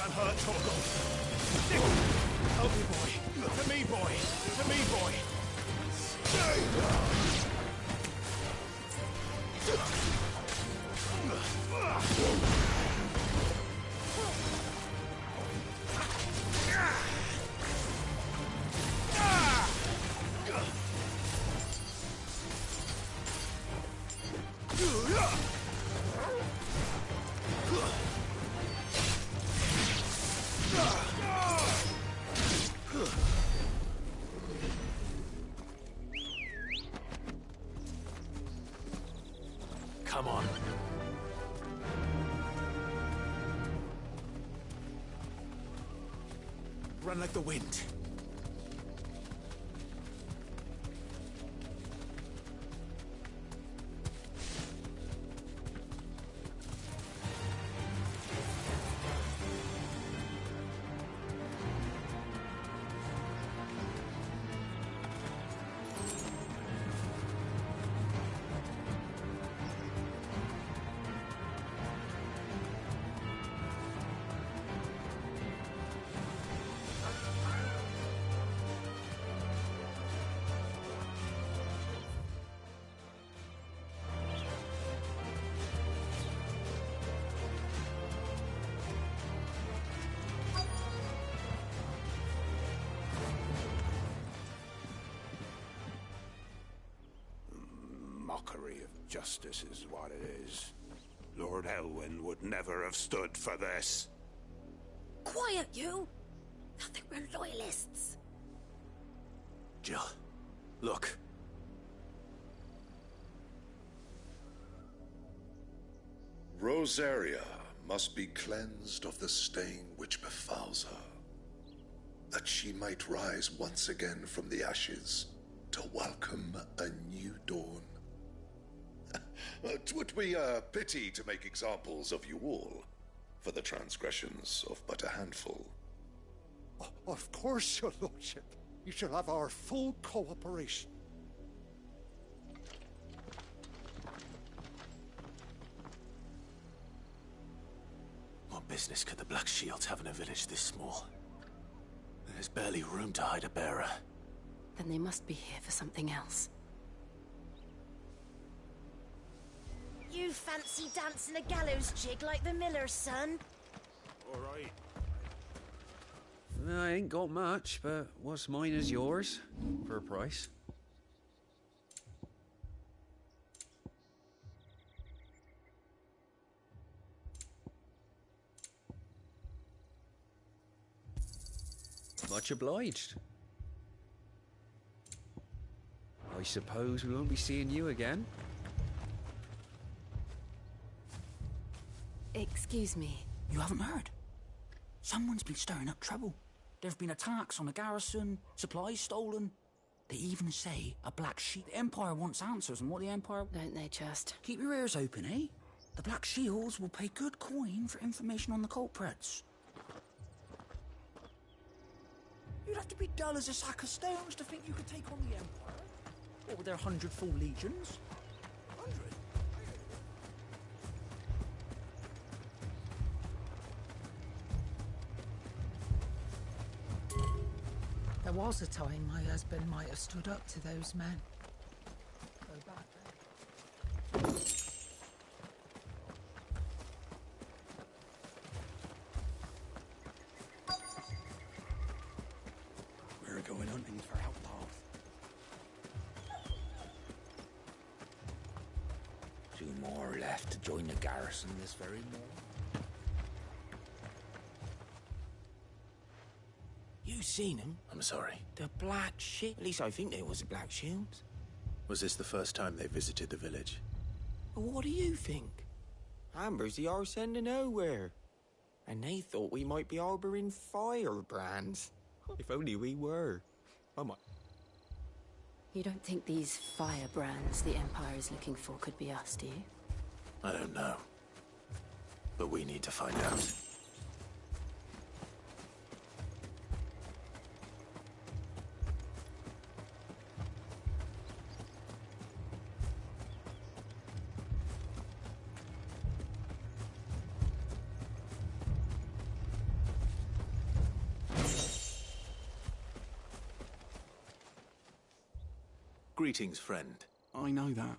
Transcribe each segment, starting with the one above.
I'm hurt, Torgal. Help me, boy. To me, boy. To me, boy. Come on. Run like the wind. Mockery of justice is what it is. Lord Elwyn would never have stood for this. Quiet, you! I think we're loyalists. Jill, look. Rosaria must be cleansed of the stain which befouls her, that she might rise once again from the ashes to welcome a new dawn. 'Twould be a pity to make examples of you all, for the transgressions of but a handful. Of course, your lordship. You shall have our full cooperation. What business could the Black Shields have in a village this small? There's barely room to hide a bearer. Then they must be here for something else. You fancy dancing a gallows jig like the miller's son? All right. I ain't got much, but what's mine is yours, for a price. Much obliged. I suppose we won't be seeing you again. Excuse me. You haven't heard? Someone's been stirring up trouble. There've been attacks on the garrison, supplies stolen. They even say a black sheep. The Empire wants answers, and what the Empire... Don't they just? Keep your ears open, eh? The Black Shields will pay good coin for information on the culprits. You'd have to be dull as a sack of stones to think you could take on the Empire. with their 100 full legions? 100? There was a time my husband might have stood up to those men. Go back then. We're going hunting for outlaws. 2 more left to join the garrison this very morning. You seen him? I'm sorry. The Black Shield? At least I think there was a Black Shield. Was this the first time they visited the village? Well, what do you think? Amber's the arse end of nowhere. And they thought we might be harbouring firebrands. If only we were. I might. You don't think these firebrands the Empire is looking for could be us, do you? I don't know. But we need to find out. Greetings, friend. I know that.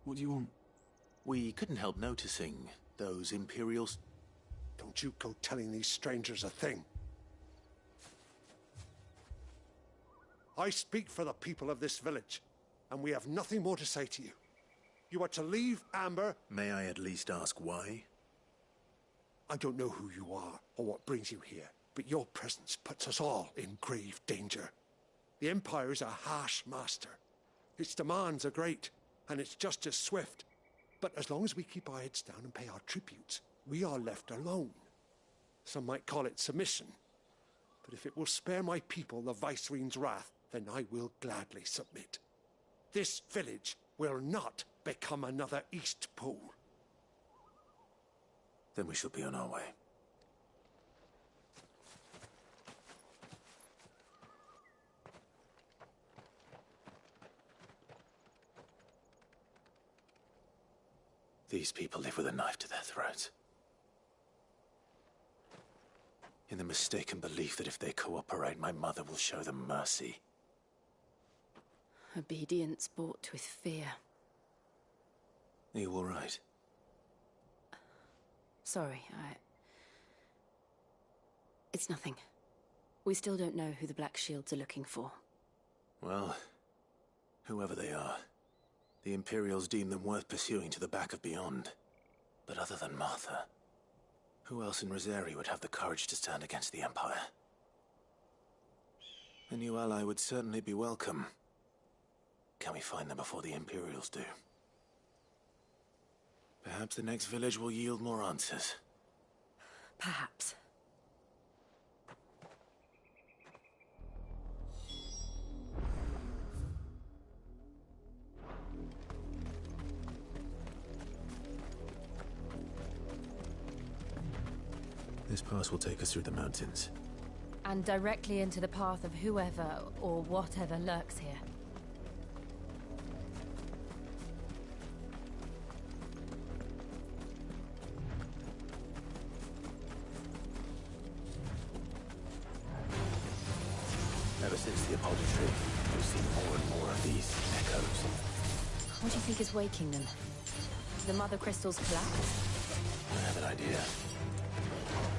What do you want? We couldn't help noticing those Imperials. Don't you go telling these strangers a thing. I speak for the people of this village, and we have nothing more to say to you. You are to leave Amber. May I at least ask why? I don't know who you are or what brings you here, but your presence puts us all in grave danger. The Empire is a harsh master. Its demands are great, and its justice swift. But as long as we keep our heads down and pay our tributes, we are left alone. Some might call it submission. But if it will spare my people the Viceroy's wrath, then I will gladly submit. This village will not become another East Pool. Then we shall be on our way. These people live with a knife to their throats. In the mistaken belief that if they cooperate, my mother will show them mercy. Obedience bought with fear. Are you all right? Sorry, It's nothing. We still don't know who the Black Shields are looking for. Well, whoever they are, the Imperials deem them worth pursuing to the back of beyond. But other than Martha, who else in Rosari would have the courage to stand against the Empire? A new ally would certainly be welcome. Can we find them before the Imperials do? Perhaps the next village will yield more answers. Perhaps. This pass will take us through the mountains. And directly into the path of whoever or whatever lurks here. Ever since the apology tree, we've seen more and more of these echoes. What do you think is waking them? The mother crystals collapse? I have an idea.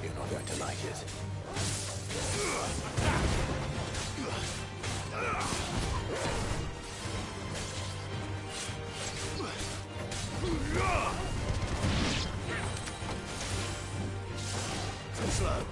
You're not going to like it. Too slow.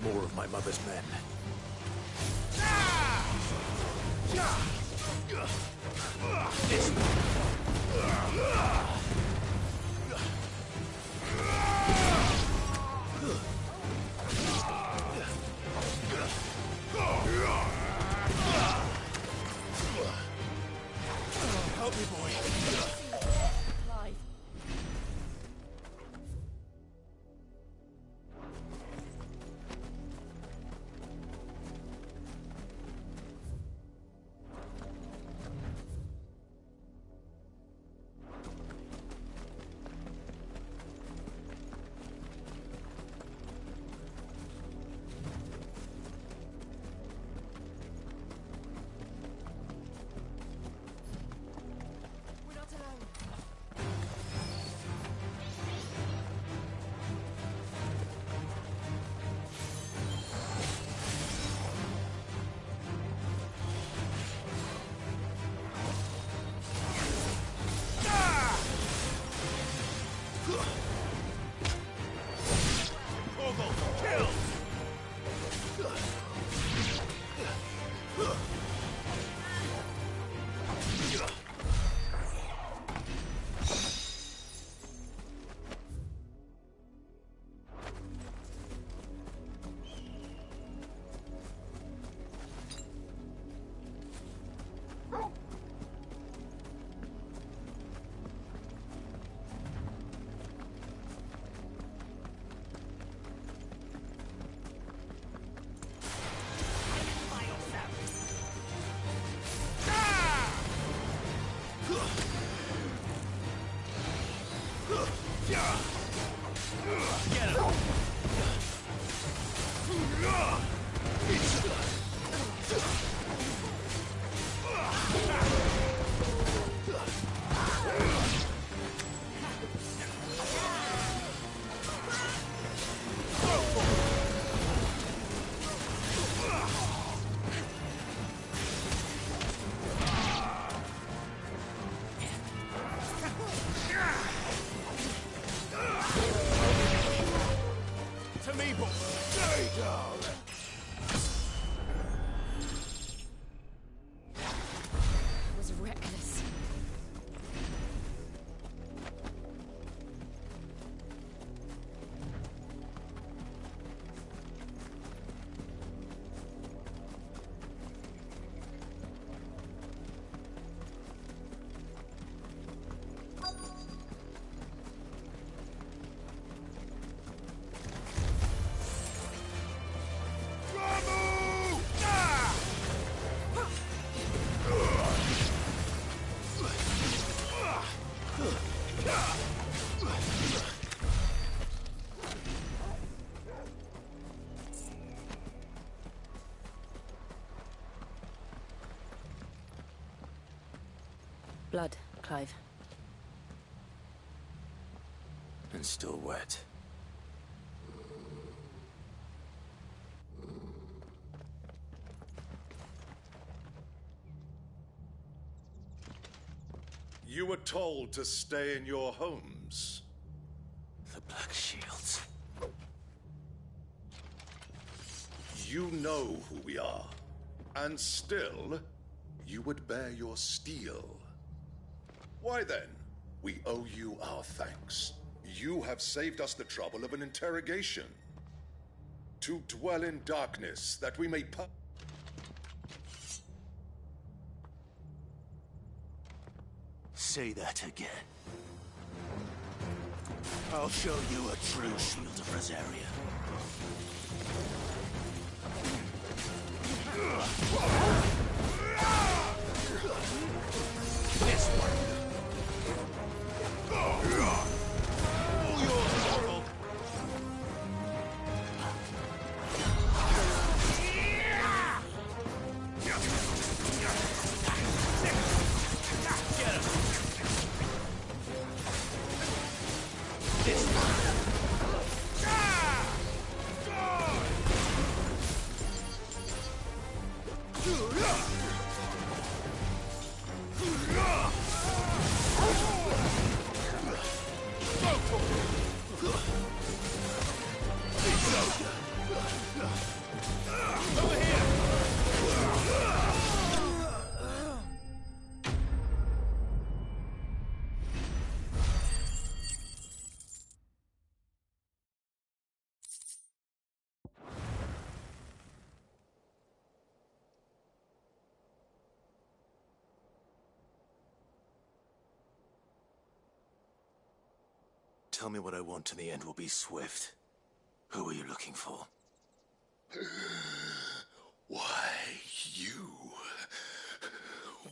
More of my mother's men. Help me, boy. Clive. We're not alone. Was reckless. Blood, Clive. And still wet. You were told to stay in your homes. The Black Shields. You know who we are. And still, you would bear your steel. Why then? We owe you our thanks. You have saved us the trouble of an interrogation. To dwell in darkness, that we may Say that again. I'll show you a true shield of Rosaria. This one. All yours, Harold. Get him. This one. Over here! Tell me what I want and the end will be swift. Who are you looking for? Why, you.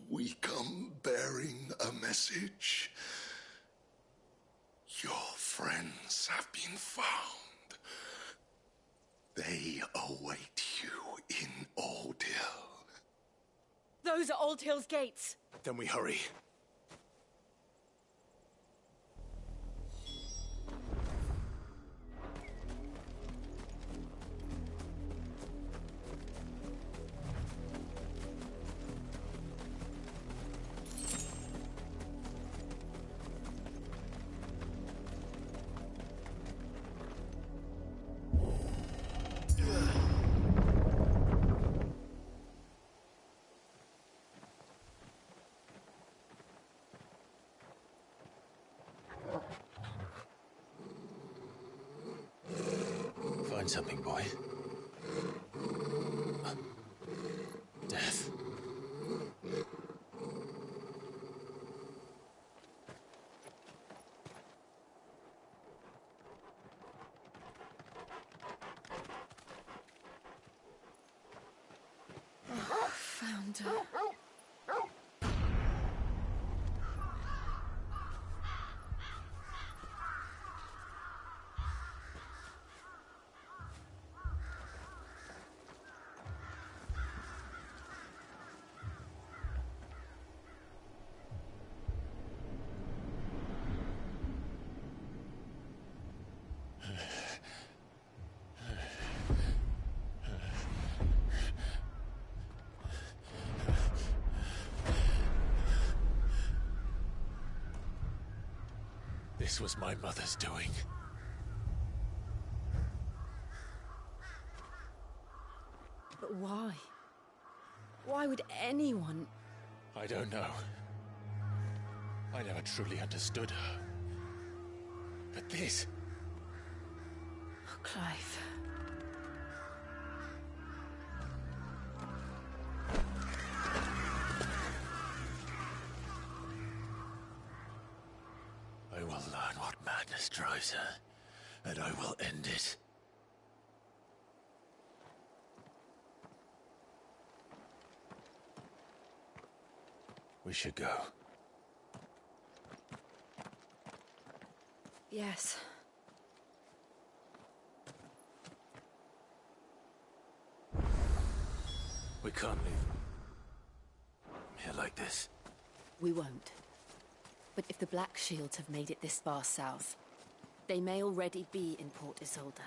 We come bearing a message. Your friends have been found. They await you in Old Hill. Those are Old Hill's gates. Then we hurry. Find something, boy. Death. Found her. This was my mother's doing. But why? Why would anyone... I don't know. I never truly understood her. But this... Oh, Clive. I will learn what madness drives her, and I will end it. We should go. Yes. We can't leave here like this. We won't. But if the Black Shields have made it this far south, they may already be in Port Isolde.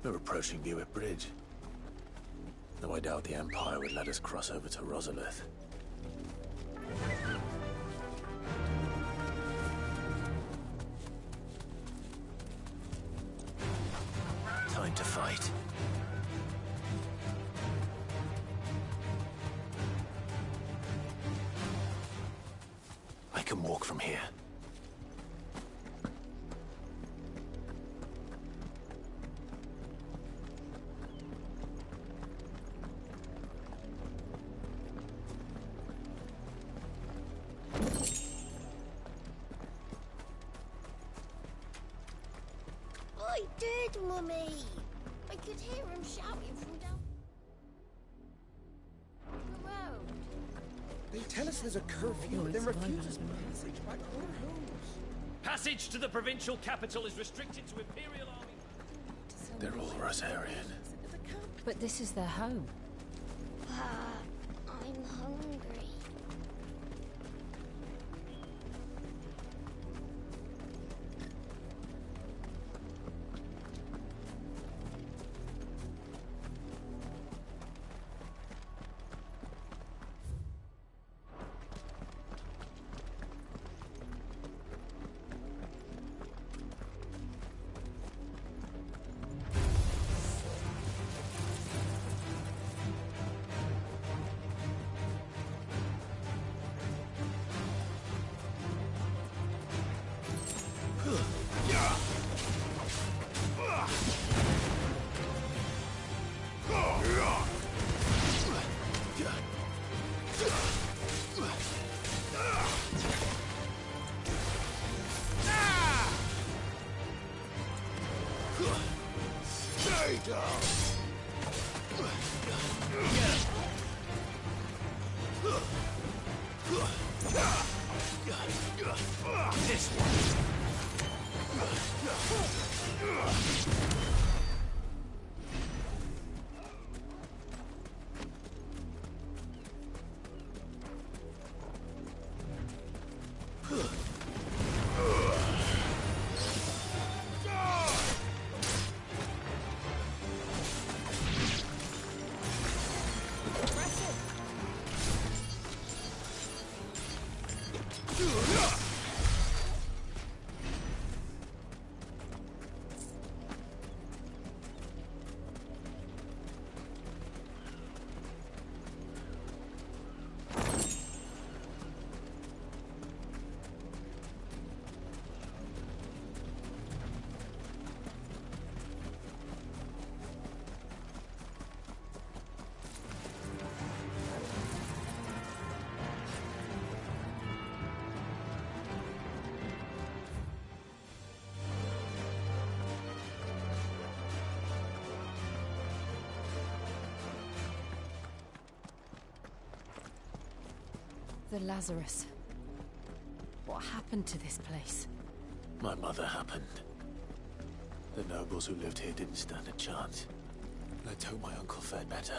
We're approaching Buick Bridge. Though I doubt the Empire would let us cross over to Rosalith. Time to fight. I can walk from here. I did, Mummy. I could hear him shouting from down the road. They tell us there's a curfew, then refuse us passage by all rules. Passage to the provincial capital is restricted to Imperial Army. They're all Rosarian. But this is their home. I'm hungry. The Lazarus. What happened to this place? My mother happened. The nobles who lived here didn't stand a chance. Let's hope my uncle fared better.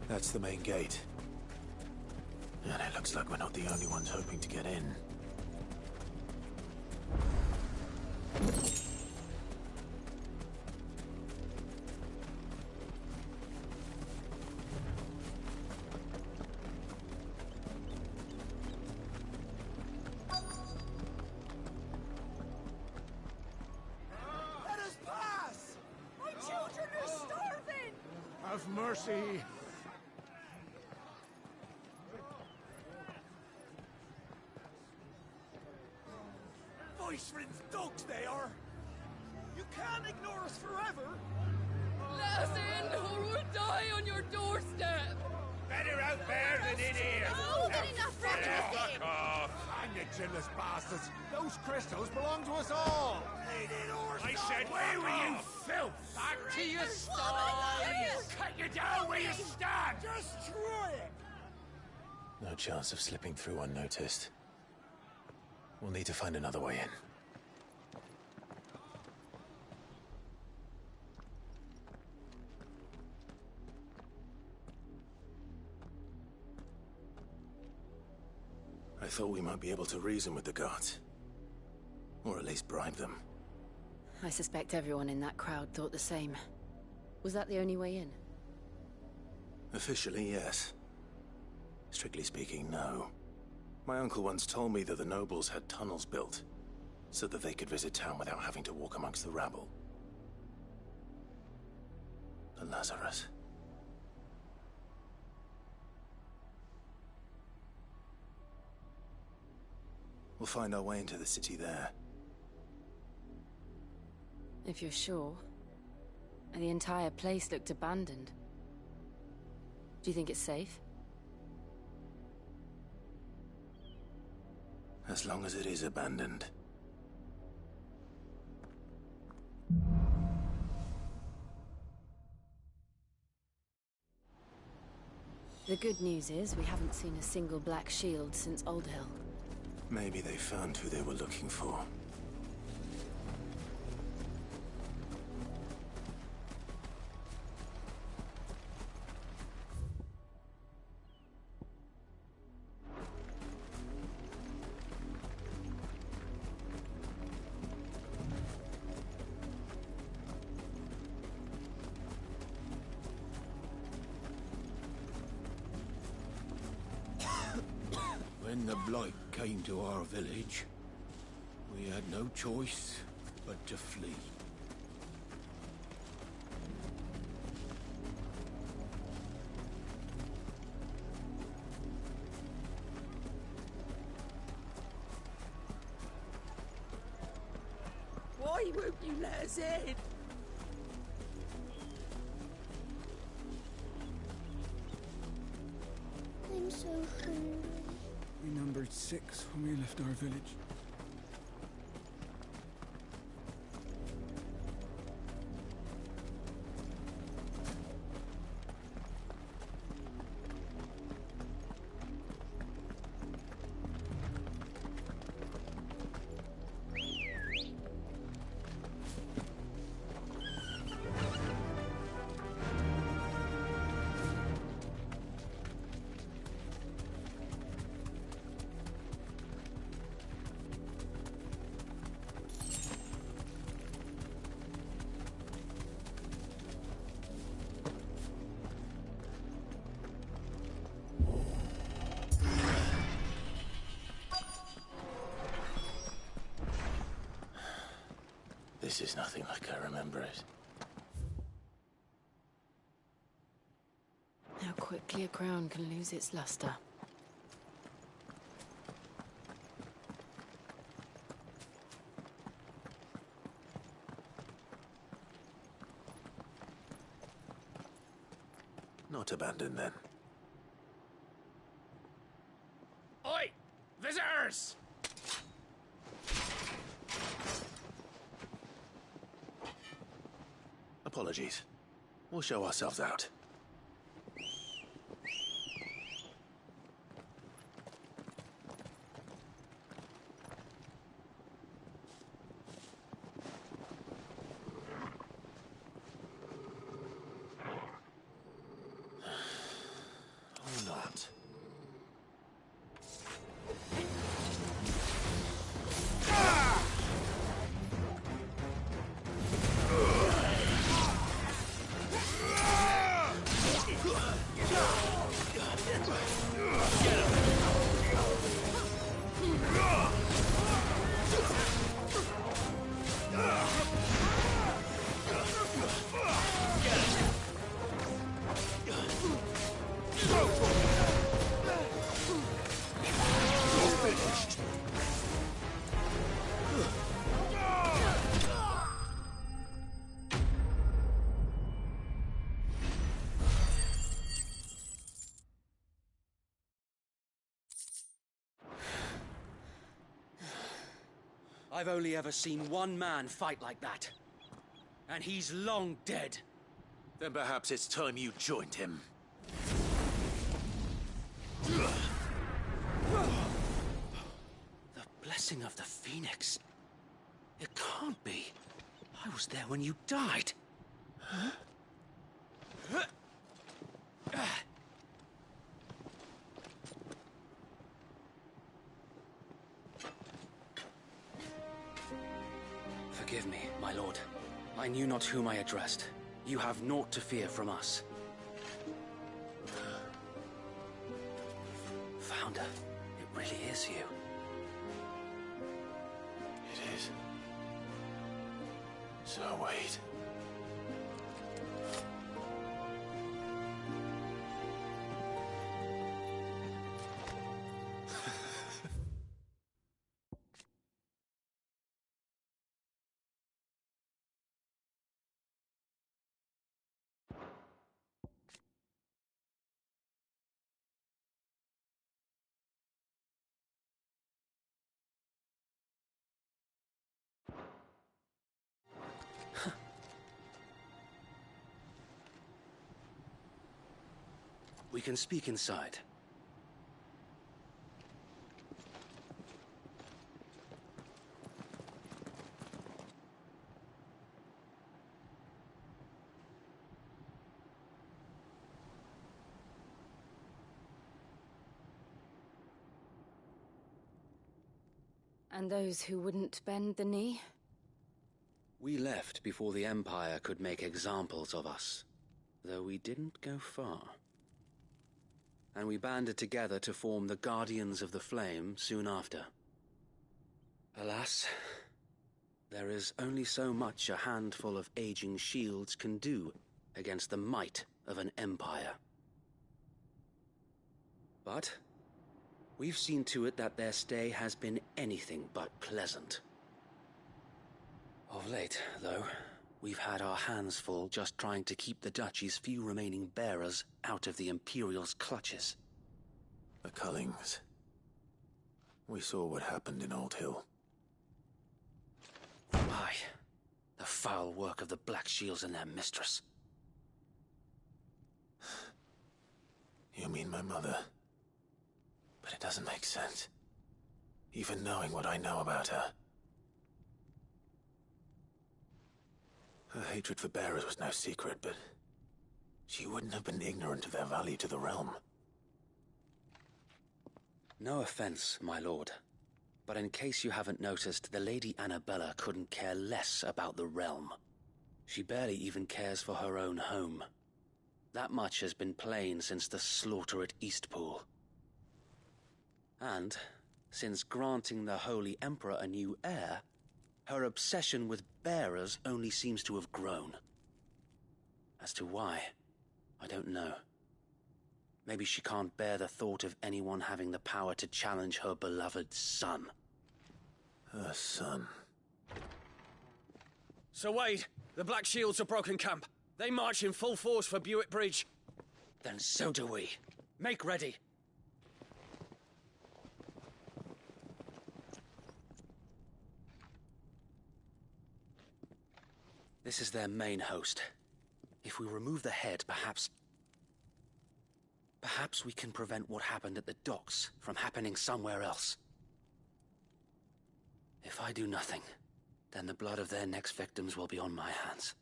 That's the main gate. And it looks like we're not the only ones hoping to get in. Let us pass! My children are starving! Have mercy! Ishrin's dogs, they are! You can't ignore us forever! Let us in, or we'll die on your doorstep! Better out there than in here! Oh, good enough, Roger! Fuck off! Hang you chinless bastards! Those crystals belong to us all! I said, away with you, filth! Back to your sties! Cut you down where you stand! Destroy it! No chance of slipping through unnoticed. We'll need to find another way in. I thought we might be able to reason with the guards. Or at least bribe them. I suspect everyone in that crowd thought the same. Was that the only way in? Officially, yes. Strictly speaking, no. My uncle once told me that the nobles had tunnels built, so that they could visit town without having to walk amongst the rabble. The Lazarus. We'll find our way into the city there. If you're sure. The entire place looked abandoned. Do you think it's safe? As long as it is abandoned. The good news is we haven't seen a single black shield since Old Hill. Maybe they found who they were looking for. When the Blight came to our village, we had no choice but to flee. Why won't you let us in? I'm so hungry. We numbered 6 when we left our village. This is nothing like I remember it. How quickly a crown can lose its luster. Not abandoned, then. Oi! Visitors! Apologies. We'll show ourselves out. Or not. I've only ever seen one man fight like that. And he's long dead. Then perhaps it's time you joined him. The blessing of the Phoenix. It can't be. I was there when you died. Huh? Forgive me, my lord. I knew not whom I addressed. You have naught to fear from us. Founder, it really is you. It is. So wait. We can speak inside. And those who wouldn't bend the knee? We left before the Empire could make examples of us, though we didn't go far. And we banded together to form the Guardians of the Flame soon after. Alas, there is only so much a handful of aging shields can do against the might of an empire. But we've seen to it that their stay has been anything but pleasant. Of late, though, we've had our hands full just trying to keep the Duchy's few remaining bearers out of the Imperial's clutches. The Cullings. We saw what happened in Old Hill. Aye, the foul work of the Black Shields and their mistress. You mean my mother? But it doesn't make sense. Even knowing what I know about her. Her hatred for bearers was no secret, but she wouldn't have been ignorant of their value to the realm. No offense, my lord, but in case you haven't noticed, the Lady Annabella couldn't care less about the realm. She barely even cares for her own home. That much has been plain since the slaughter at Eastpool. And, since granting the Holy Emperor a new heir, her obsession with bearers only seems to have grown. As to why, I don't know. Maybe she can't bear the thought of anyone having the power to challenge her beloved son. Her son. Sir Wade, the Black Shields have broken camp. They march in full force for Buick Bridge. Then so do we. Make ready. This is their main host. If we remove the head, perhaps we can prevent what happened at the docks from happening somewhere else. If I do nothing, then the blood of their next victims will be on my hands.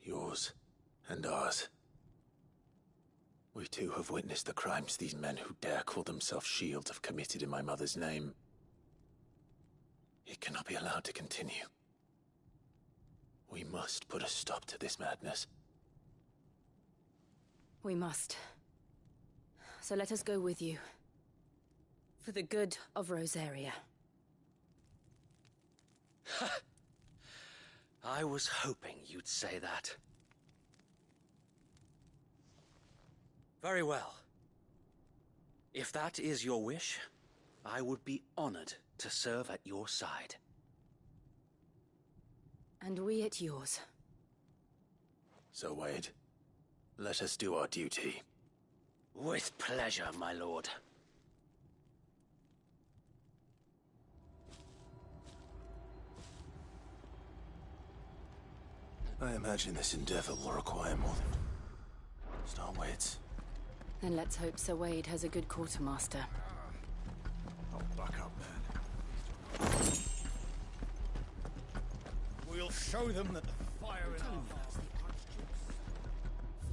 Yours and ours. We too have witnessed the crimes these men who dare call themselves shields have committed in my mother's name. It cannot be allowed to continue. We must put a stop to this madness. We must. So let us go with you. For the good of Rosaria. I was hoping you'd say that. Very well. If that is your wish, I would be honored to serve at your side. And we at yours. So, Wade, let us do our duty. With pleasure, my lord. I imagine this endeavor will require more than just our wits. And let's hope Sir Wade has a good quartermaster. Oh, buck up, man. We'll show them that the fire in our hearts.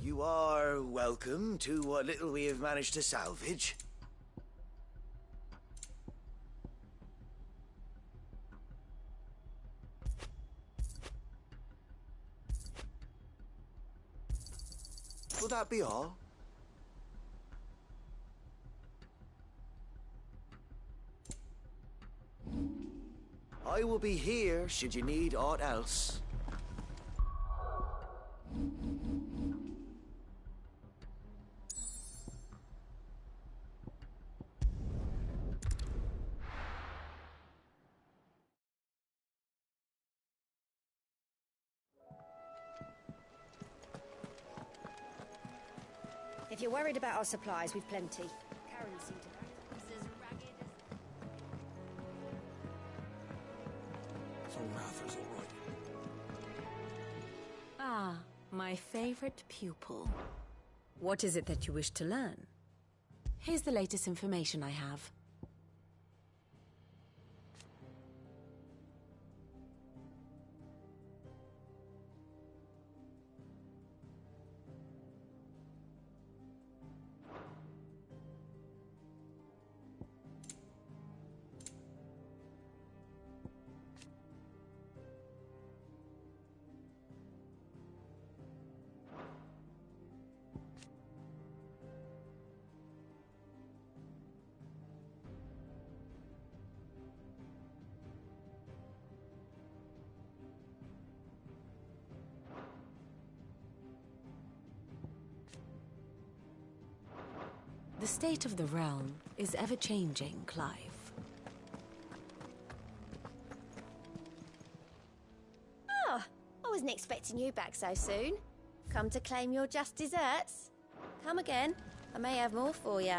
You are welcome to what little we have managed to salvage. Will that be all? I will be here should you need aught else. If you're worried about our supplies, we've plenty. Karen seemed to back us as ragged as... So Martha's all right. Ah, my favorite pupil. What is it that you wish to learn? Here's the latest information I have. The state of the realm is ever-changing, Clive. Oh, I wasn't expecting you back so soon. Come to claim your just desserts? Come again. I may have more for you.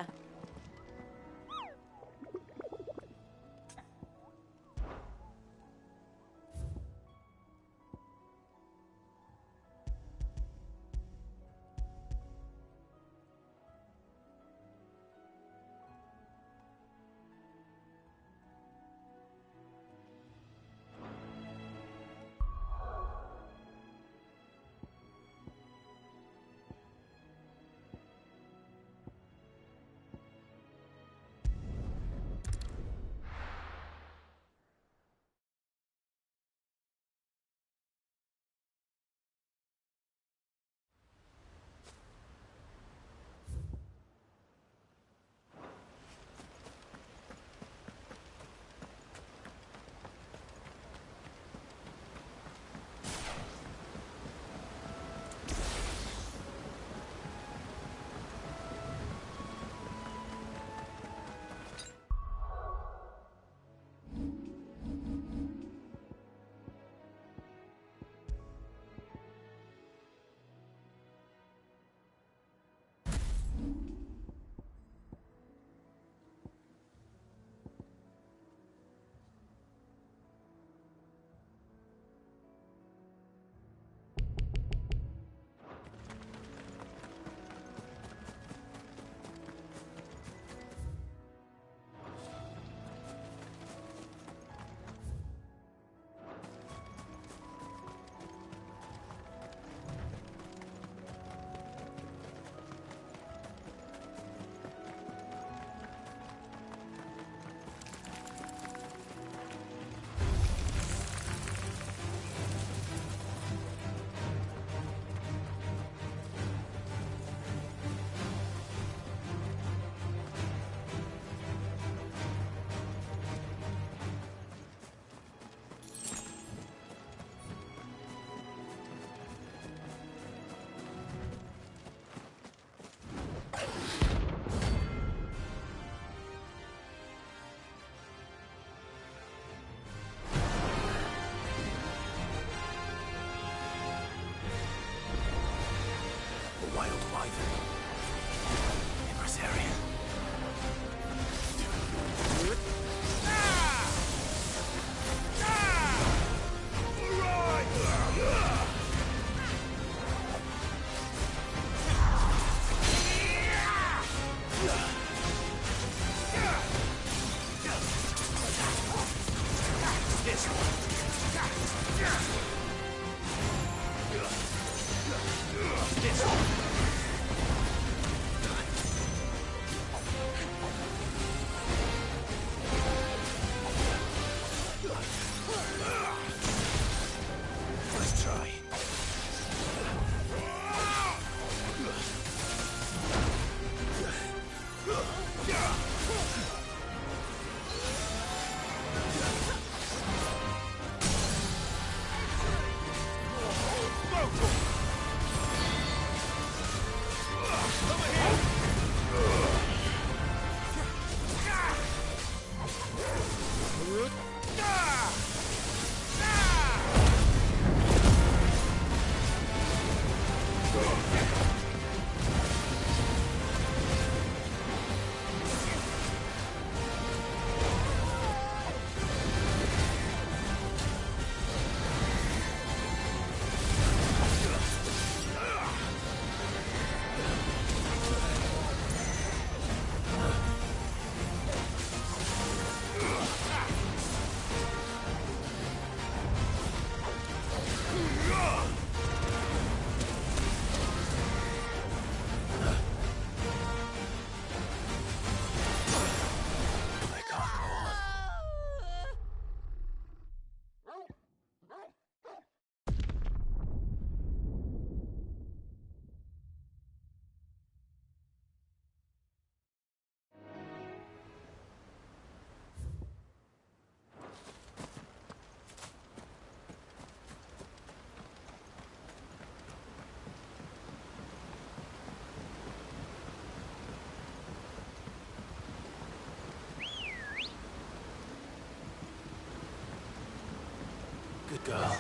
Good girl.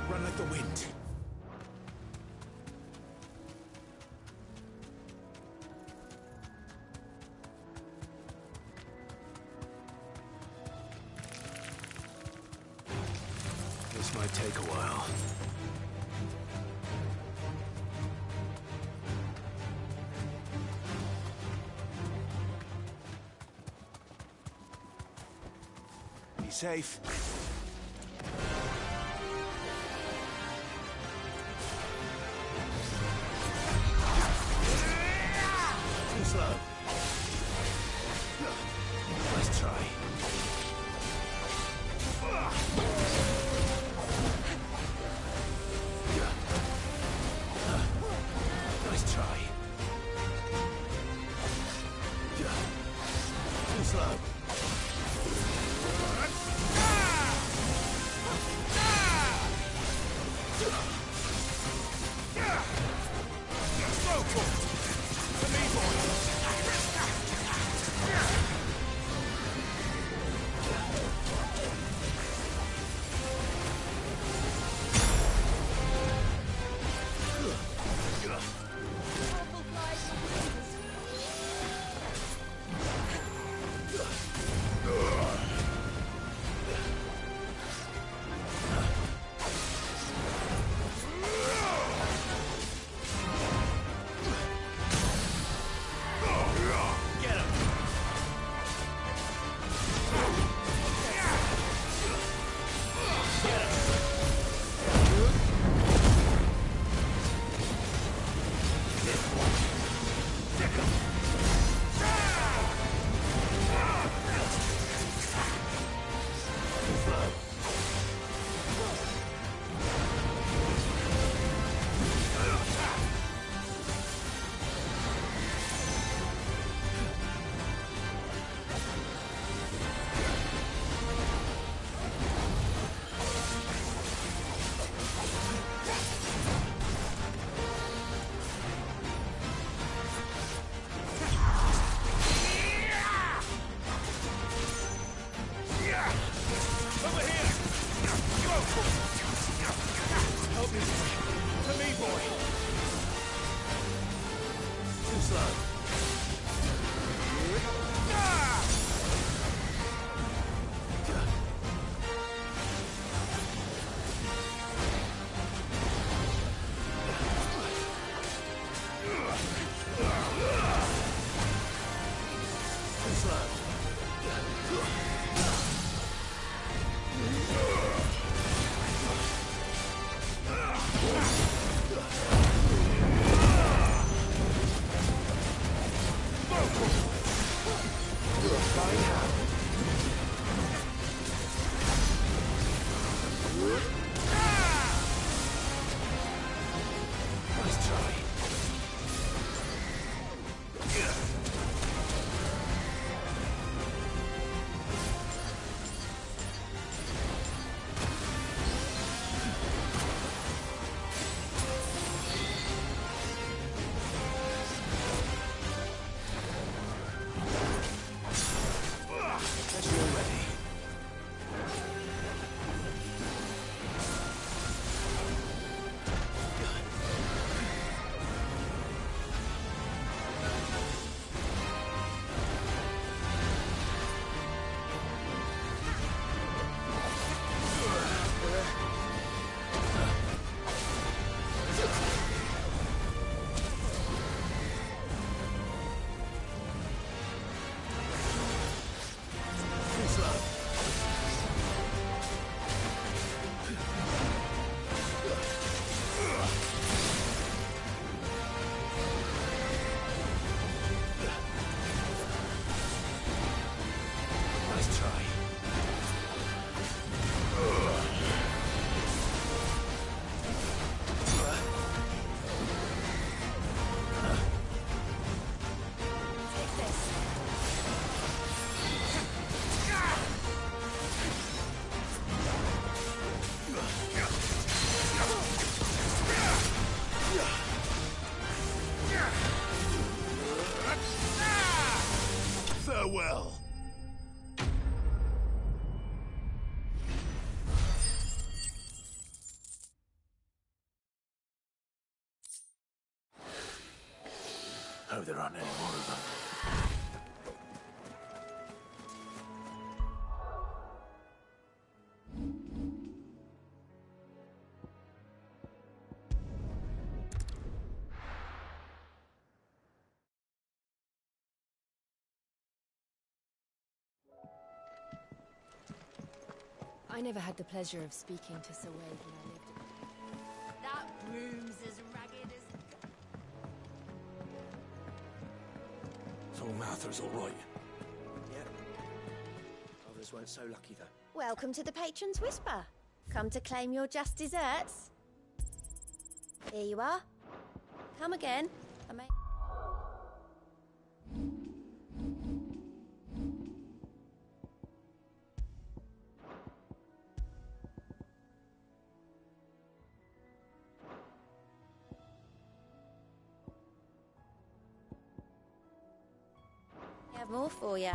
Run like the wind. This might take a while. Be safe. Too slow. Nice try. Nice try. Too slow. Farewell. there aren't any more of them. I never had the pleasure of speaking to Sir Wade when I lived. That room's as ragged as... So Martha's all right. Yeah. Others weren't so lucky, though. Welcome to the Patron's Whisper. Come to claim your just desserts? Here you are. Come again. I may... I have more for you.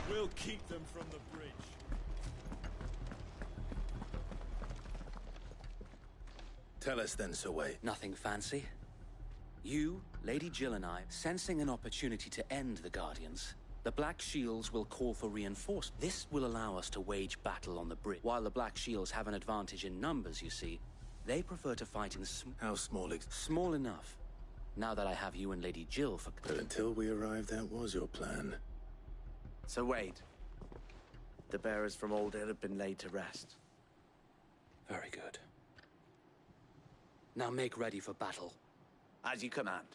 We'll keep them from the bridge. Tell us then, Sir Wade. Nothing fancy. You, Lady Jill and I, sensing an opportunity to end the Guardians, the Black Shields will call for reinforcements. This will allow us to wage battle on the bridge. While the Black Shields have an advantage in numbers, you see, they prefer to fight in How small small enough. Now that I have you and Lady Jill for... But until we arrived, that was your plan. So Wade, the bearers from Oldale have been laid to rest. Very good. Now make ready for battle. As you command.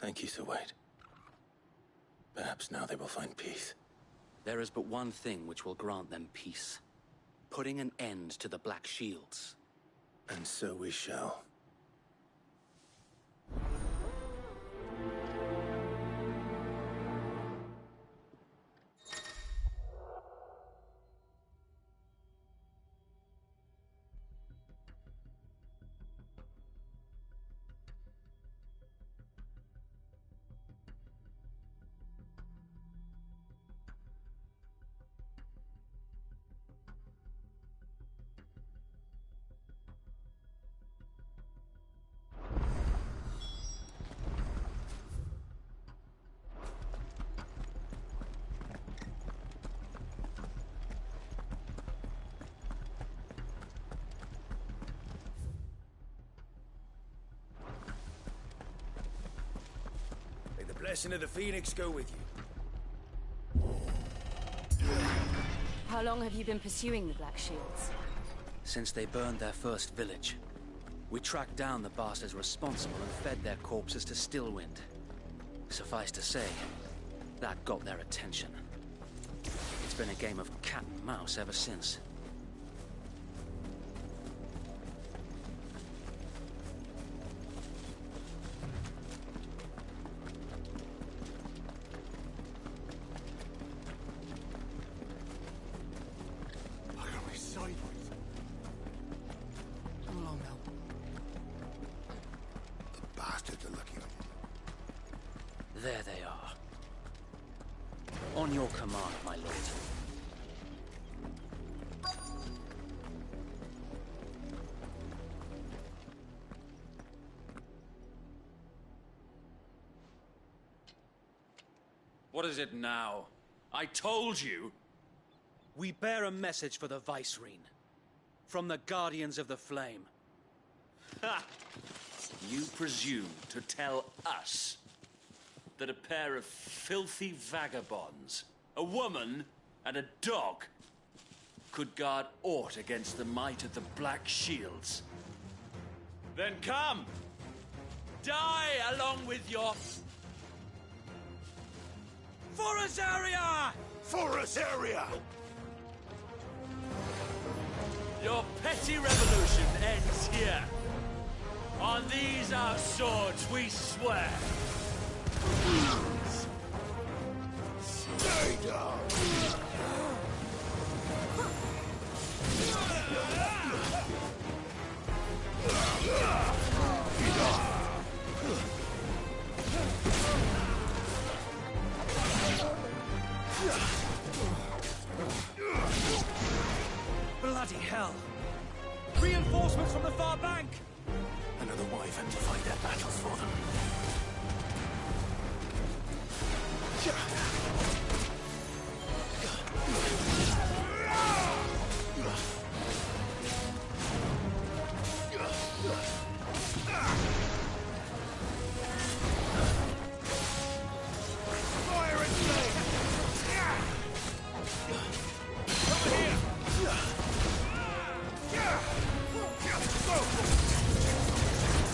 Thank you, Sir Wade. Perhaps now they will find peace. There is but one thing which will grant them peace. Putting an end to the Black Shields. And so we shall. Blessing of the Phoenix go with you. How long have you been pursuing the Black Shields? Since they burned their first village. We tracked down the bastards responsible and fed their corpses to Stillwind. Suffice to say, that got their attention. It's been a game of cat and mouse ever since. There they are. On your command, my lord. What is it now? I told you! We bear a message for the Vicereine. From the Guardians of the Flame. Ha! You presume to tell us that a pair of filthy vagabonds, a woman and a dog, could guard aught against the might of the Black Shields? Then come! Die along with your... For Azaria! For Azaria! Your petty revolution ends here. On these our swords we swear. Stay down! Bloody hell! Reinforcements from the far bank! Another wyvern to fight their battles for them.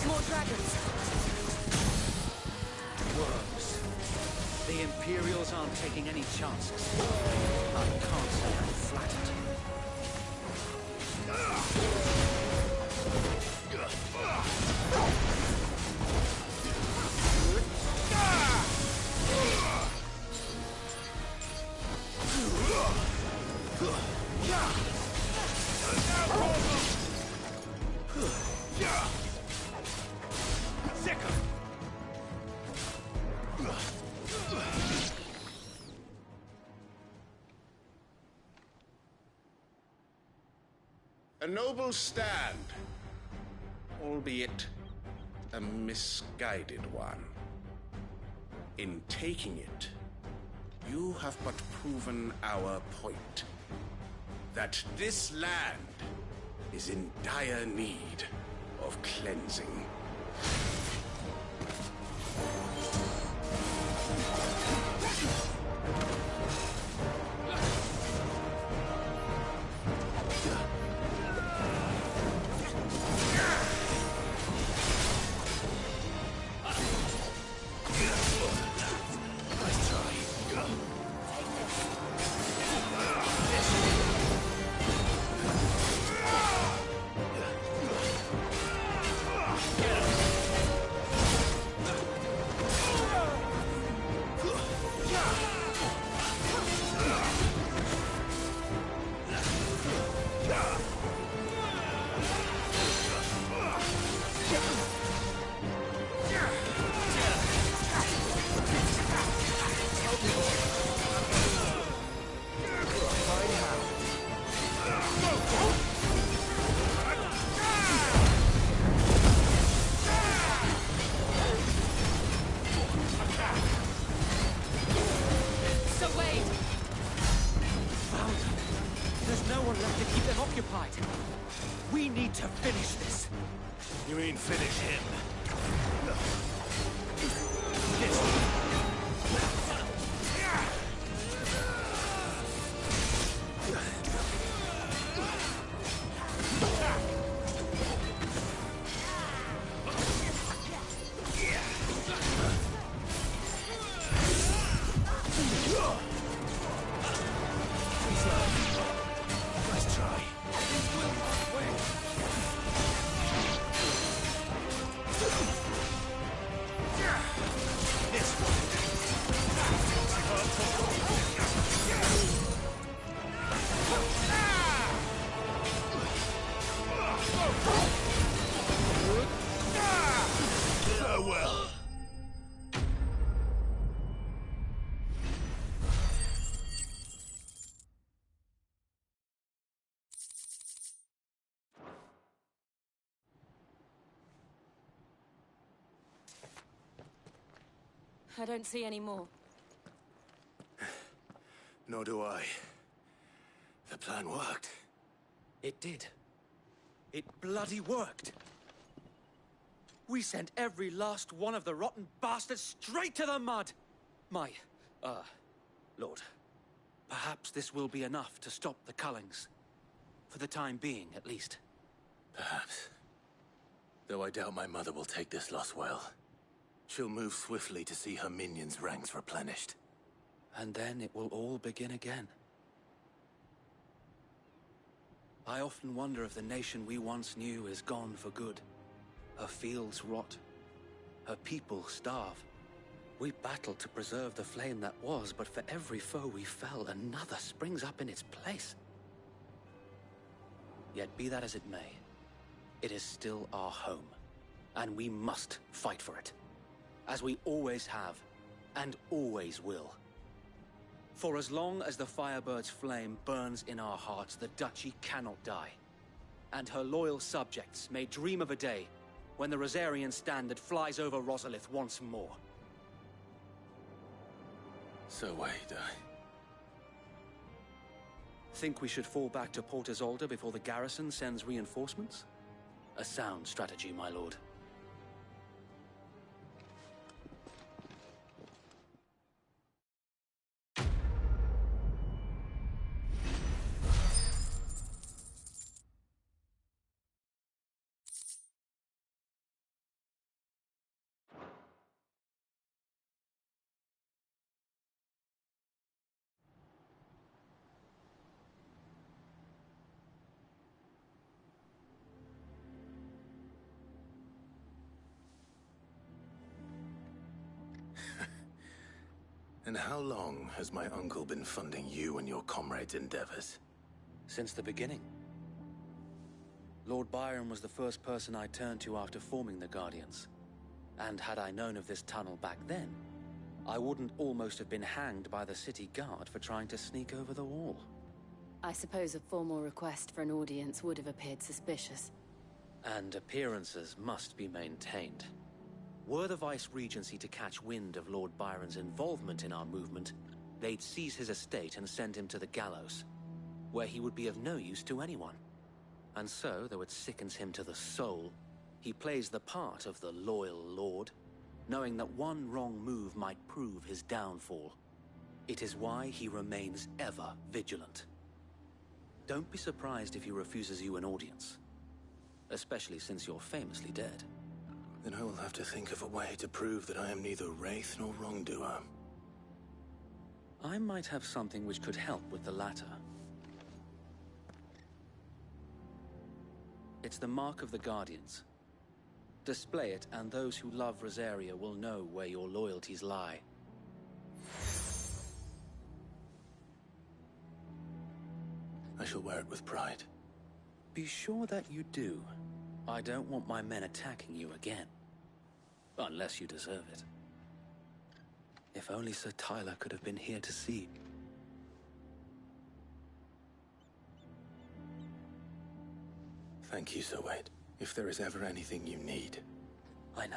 More dragons. Worms. The Imperials aren't taking any chances. I can't say I'm flattered. A noble stand, albeit a misguided one. In taking it, you have but proven our point. That this land is in dire need of cleansing. We need to finish this. You mean finish him? This I don't see any more. Nor do I. The plan worked. It did. It bloody worked. We sent every last one of the rotten bastards straight to the mud! Lord, perhaps this will be enough to stop the Cullings. For the time being, at least. Perhaps. Though I doubt my mother will take this loss well. She'll move swiftly to see her minions' ranks replenished. And then it will all begin again. I often wonder if the nation we once knew is gone for good. Her fields rot. Her people starve. We battled to preserve the flame that was, but for every foe we fell, another springs up in its place. Yet be that as it may, it is still our home, and we must fight for it, as we always have, and always will. For as long as the Firebird's flame burns in our hearts, the Duchy cannot die, and her loyal subjects may dream of a day when the Rosarian standard flies over Rosalith once more. So wait, Think we should fall back to Port Isolde before the garrison sends reinforcements? A sound strategy, my lord. And how long has my uncle been funding you and your comrades' endeavors? Since the beginning. Lord Byron was the first person I turned to after forming the Guardians. And had I known of this tunnel back then, I wouldn't almost have been hanged by the city guard for trying to sneak over the wall. I suppose a formal request for an audience would have appeared suspicious. And appearances must be maintained. Were the Vice-Regency to catch wind of Lord Byron's involvement in our movement, they'd seize his estate and send him to the gallows, where he would be of no use to anyone. And so, though it sickens him to the soul, he plays the part of the loyal lord, knowing that one wrong move might prove his downfall. It is why he remains ever vigilant. Don't be surprised if he refuses you an audience, especially since you're famously dead. Then I will have to think of a way to prove that I am neither wraith nor wrongdoer. I might have something which could help with the latter. It's the mark of the Guardians. Display it, and those who love Rosaria will know where your loyalties lie. I shall wear it with pride. Be sure that you do. I don't want my men attacking you again. Unless you deserve it. If only Sir Tyler could have been here to see. Thank you, Sir Wade. If there is ever anything you need. I know.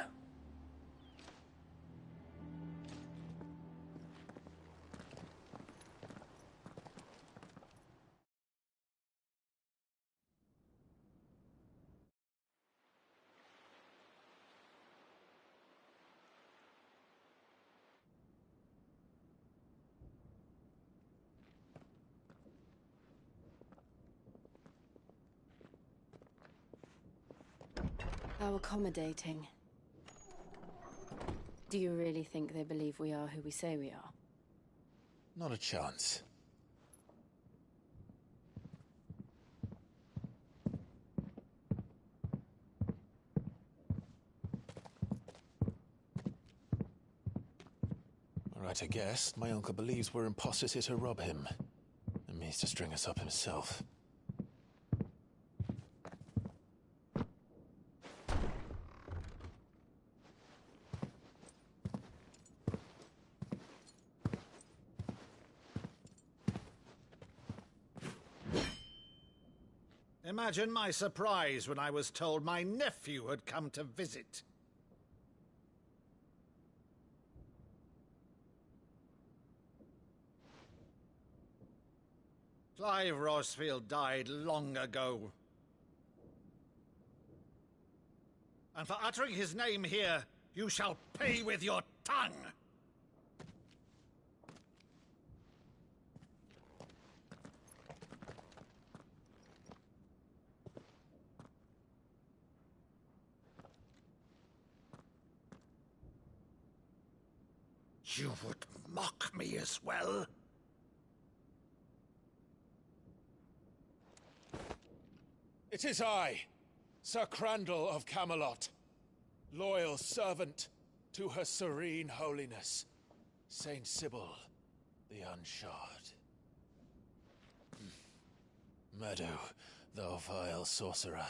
How accommodating. Do you really think they believe we are who we say we are? Not a chance. All right, I guess. My uncle believes we're imposters here to rob him. And means to string us up himself. Imagine my surprise when I was told my nephew had come to visit. Clive Rosfield died long ago. And for uttering his name here, you shall pay with your tongue! You would mock me as well? It is I, Sir Crandall of Camelot, loyal servant to Her Serene Holiness, Saint Sybil the Unshod. Meadow, thou vile sorcerer,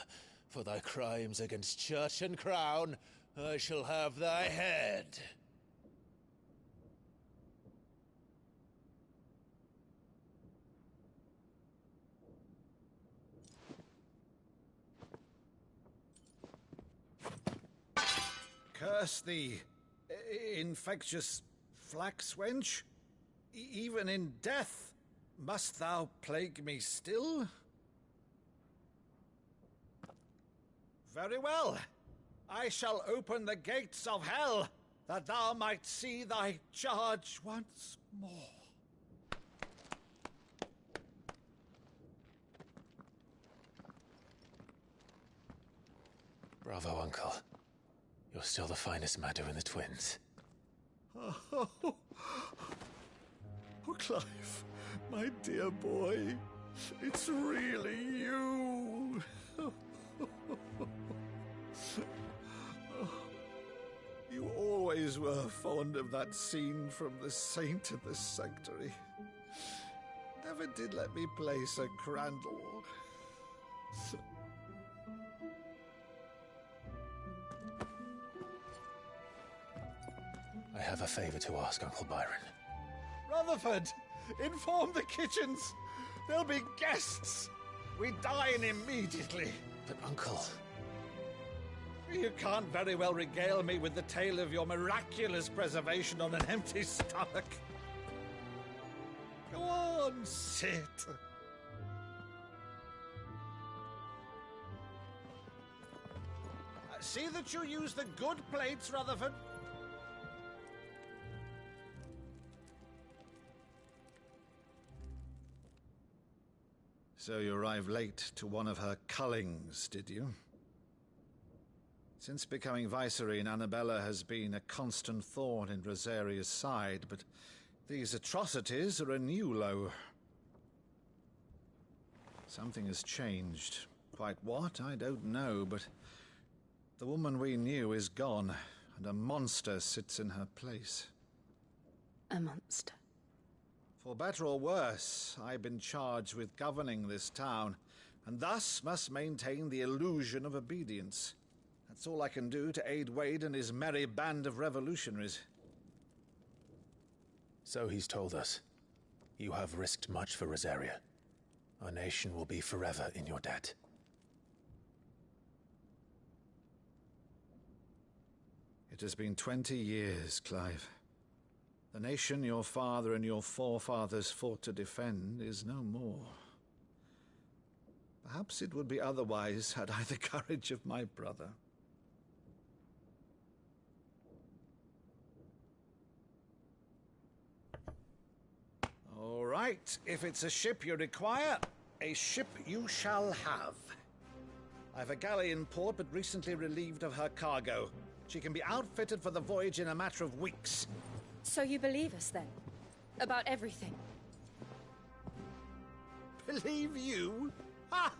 for thy crimes against church and crown, I shall have thy head. Curse thee, infectious flax wench. Even in death, must thou plague me still? Very well. I shall open the gates of hell, that thou might see thy charge once more. Bravo, Uncle. You're still the finest Meadow in the twins. Oh, Clive, my dear boy, it's really you. You always were fond of that scene from The Saint of the Sanctuary. Never did let me play Sir Crandall. I have a favor to ask, Uncle Byron. Rutherford, inform the kitchens. There'll be guests. We dine immediately. But, Uncle... You can't very well regale me with the tale of your miraculous preservation on an empty stomach. Go on, sit. See that you use the good plates, Rutherford. So you arrived late to one of her cullings, did you? Since becoming Vicereine, Annabella has been a constant thorn in Rosaria's side, but these atrocities are a new low. Something has changed. Quite what, I don't know, but the woman we knew is gone, and a monster sits in her place. A monster? For better or worse, I've been charged with governing this town, and thus must maintain the illusion of obedience. That's all I can do to aid Wade and his merry band of revolutionaries. So he's told us. You have risked much for Rosaria. Our nation will be forever in your debt. It has been 20 years, Clive. The nation your father and your forefathers fought to defend is no more. Perhaps it would be otherwise had I the courage of my brother. All right, if it's a ship you require, a ship you shall have. I've a galley in port, but recently relieved of her cargo. She can be outfitted for the voyage in a matter of weeks. So you believe us, then? About everything? Believe you? Ha!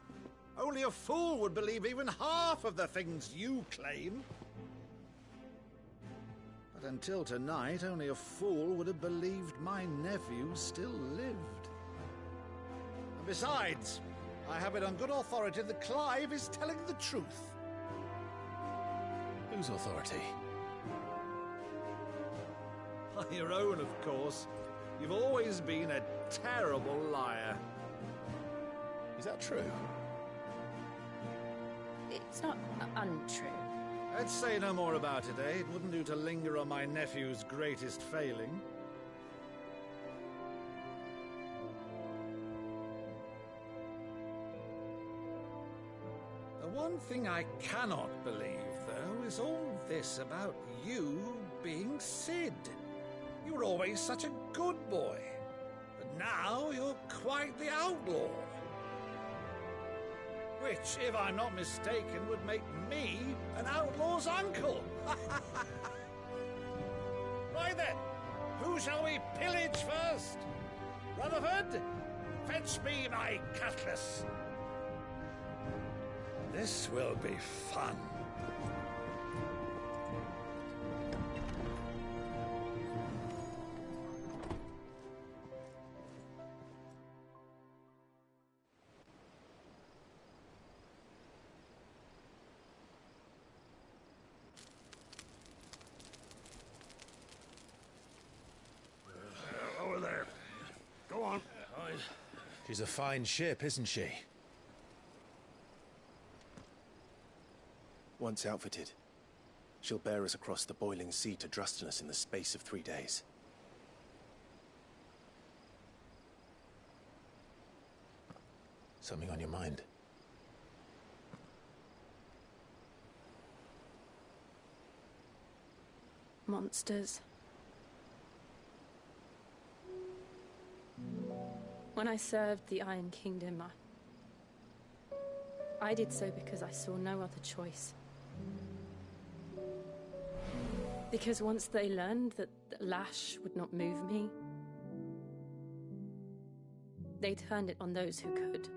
Only a fool would believe even half of the things you claim. But until tonight, only a fool would have believed my nephew still lived. And besides, I have it on good authority that Clive is telling the truth. Whose authority? Your own, of course. You've always been a terrible liar. Is that true? It's not untrue. Let's say no more about it, eh? It wouldn't do to linger on my nephew's greatest failing. one thing I cannot believe, though, is all this about you being Sid. You were always such a good boy, but now you're quite the outlaw. Which, if I'm not mistaken, would make me an outlaw's uncle. Right then, who shall we pillage first? Rutherford, fetch me my cutlass. This will be fun. Over there. Go on. She's a fine ship, isn't she? Once outfitted, she'll bear us across the boiling sea to Drustinus in the space of 3 days. Something on your mind? Monsters. When I served the Iron Kingdom, I did so because I saw no other choice. Because once they learned that the lash would not move me, they turned it on those who could.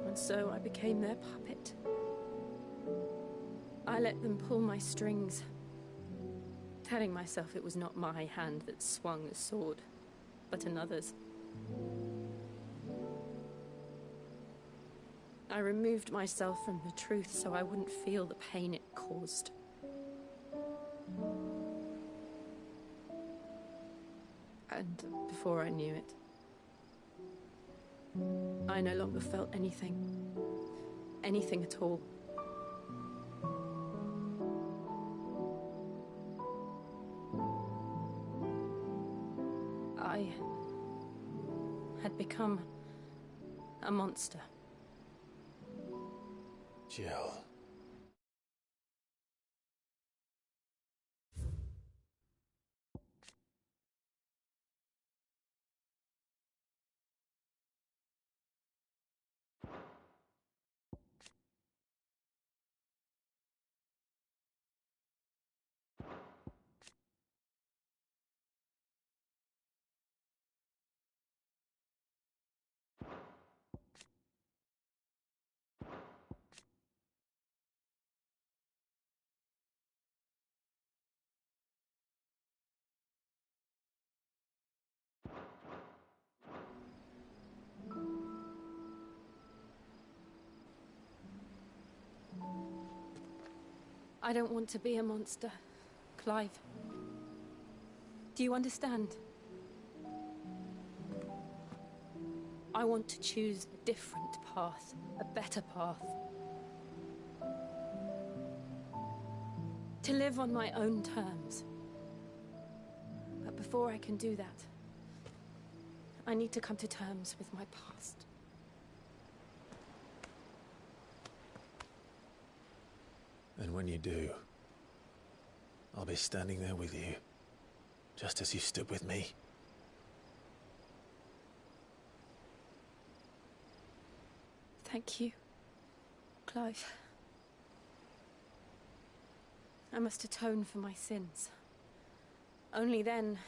And so I became their puppet. I let them pull my strings, telling myself it was not my hand that swung the sword, but another's. I removed myself from the truth so I wouldn't feel the pain it caused. And before I knew it, I no longer felt anything. Anything at all. I had become a monster. Jill. I don't want to be a monster, Clive. Do you understand? I want to choose a different path, a better path. To live on my own terms. But before I can do that, I need to come to terms with my past. And when you do, I'll be standing there with you, just as you stood with me. Thank you, Clive. I must atone for my sins. Only then,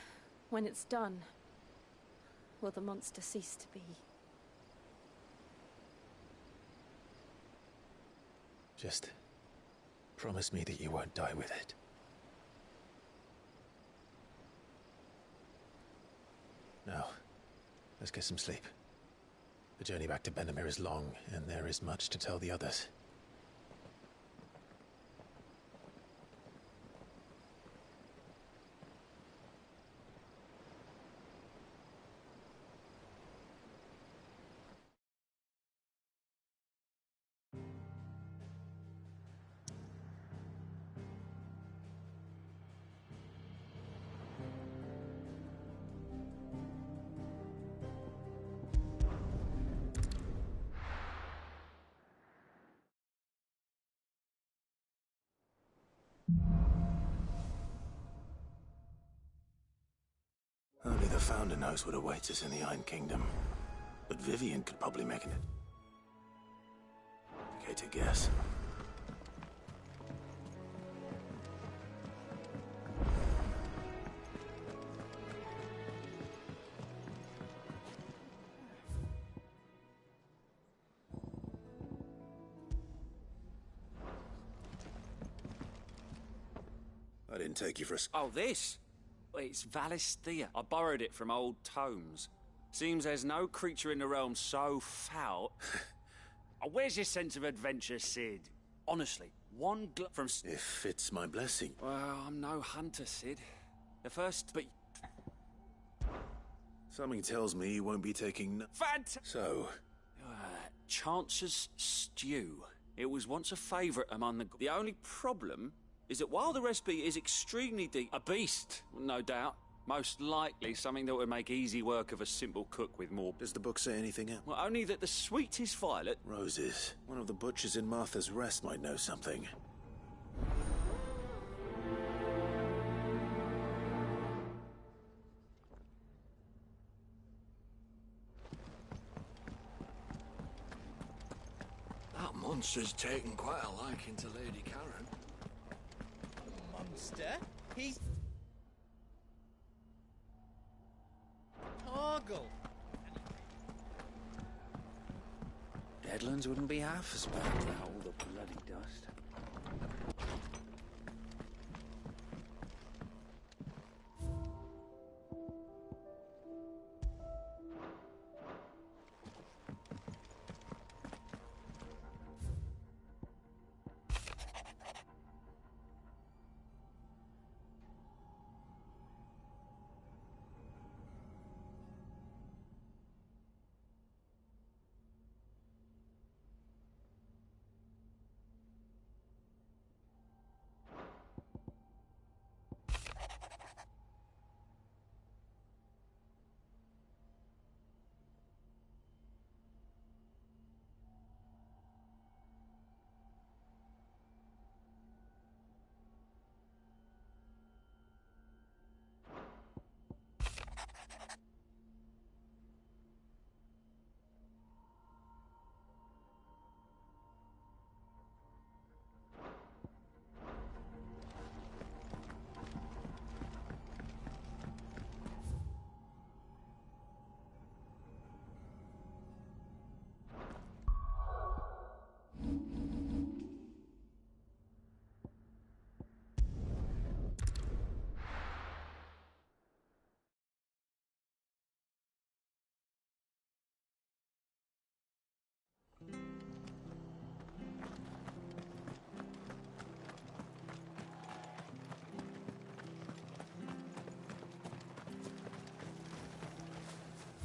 when it's done, will the monster cease to be. Just promise me that you won't die with it. Now, let's get some sleep. The journey back to Benamir is long, and there is much to tell the others. Founder knows what awaits us in the Iron Kingdom. But Vivian could probably make an educated guess. I didn't take you for a... Oh, this? It's Valisthea. I borrowed it from old tomes. Seems there's no creature in the realm so foul. Oh, where's your sense of adventure, Sid? Honestly, one from... If it's my blessing. Well, I'm no hunter, Sid. The first... But... Something tells me you won't be taking... So... Chance's stew. It was once a favourite among the... The only problem is that while the recipe is extremely deep... A beast, no doubt. Most likely something that would make easy work of a simple cook with more... Does the book say anything else? Well, only that the sweetest violet... Roses. One of the butchers in Martha's Rest might know something. That monster's taken quite a liking to Lady Karen. Monster? He's... Torgal. Deadlands wouldn't be half as bad without all the bloody dust.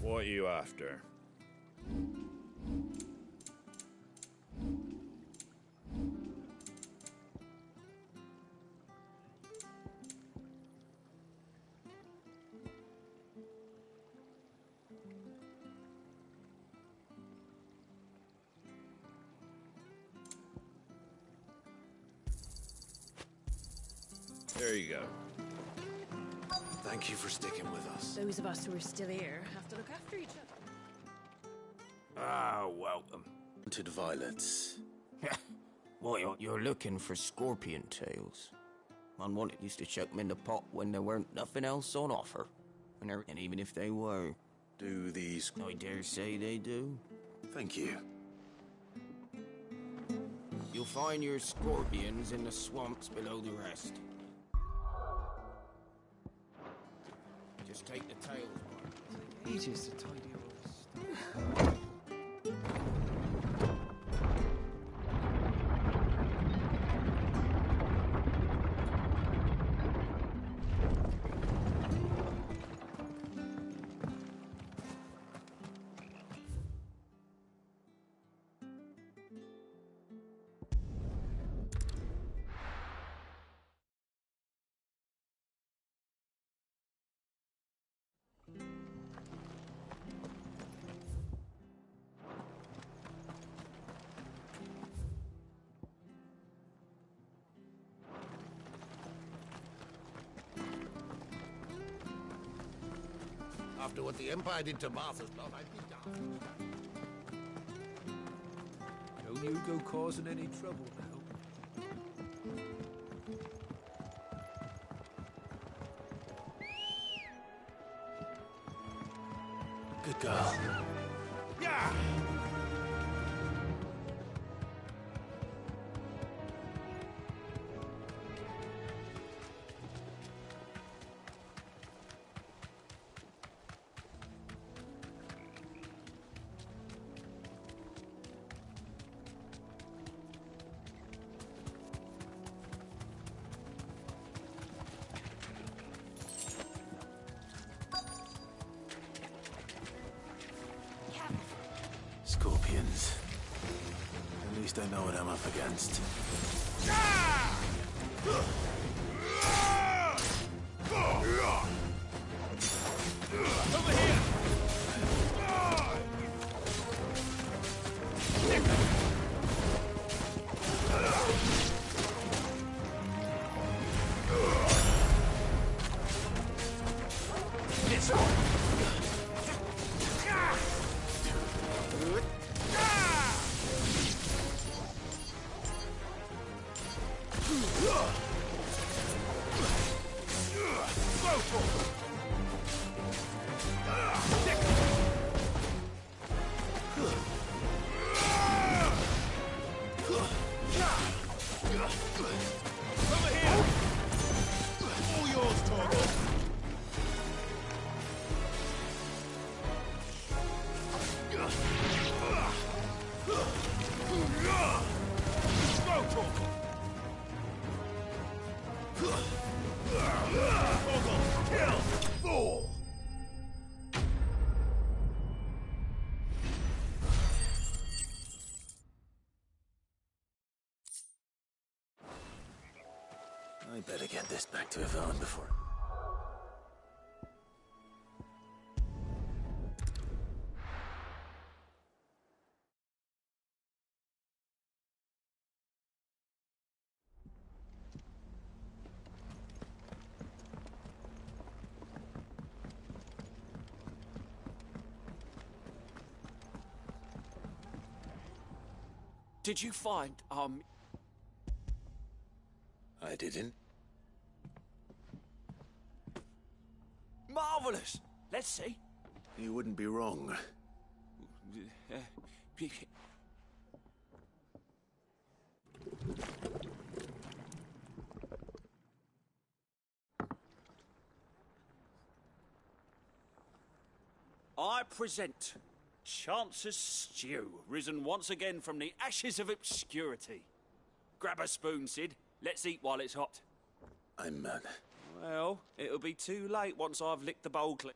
What are you after? There you go. Thank you for sticking with us. Those of us who are still here have to look after each other. Ah, welcome. Hunted violets. What, you're looking for scorpion tails? Unwanted used to chuck them in the pot when there weren't nothing else on offer. And even if they were... Do these... I dare say they do. Thank you. You'll find your scorpions in the swamps below the rest. Just take the tails, boy. Ages to tidy all this stuff. After what the Empire did to Martha's lot, I'd be down. Don't you go causing any trouble now. Good girl. Yeah! Scorpions. At least I know what I'm up against. Over here! This one! I better get this back to Yvonne before... Did you find, I didn't. Marvellous! Let's see. You wouldn't be wrong. I present Chance's Stew, risen once again from the ashes of obscurity. Grab a spoon, Sid. Let's eat while it's hot. I'm mad. Well, it'll be too late once I've licked the bowl clean.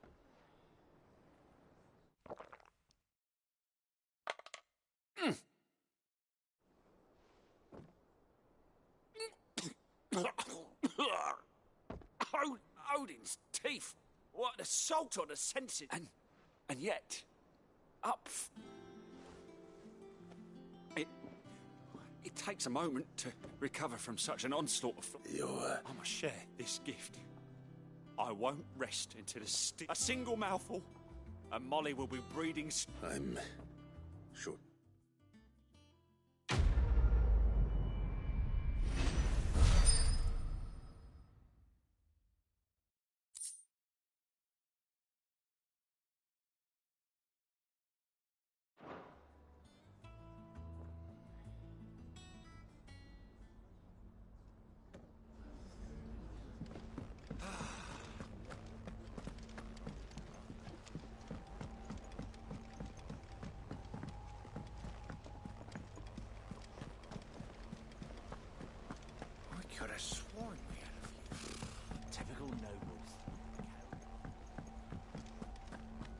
Odin's teeth. What an assault on the senses. And yet, It takes a moment to recover from such an onslaught of... I must share this gift. I won't rest until a single mouthful, and Molly will be breeding... I'm... sure. Could have sworn we had a few typical nobles.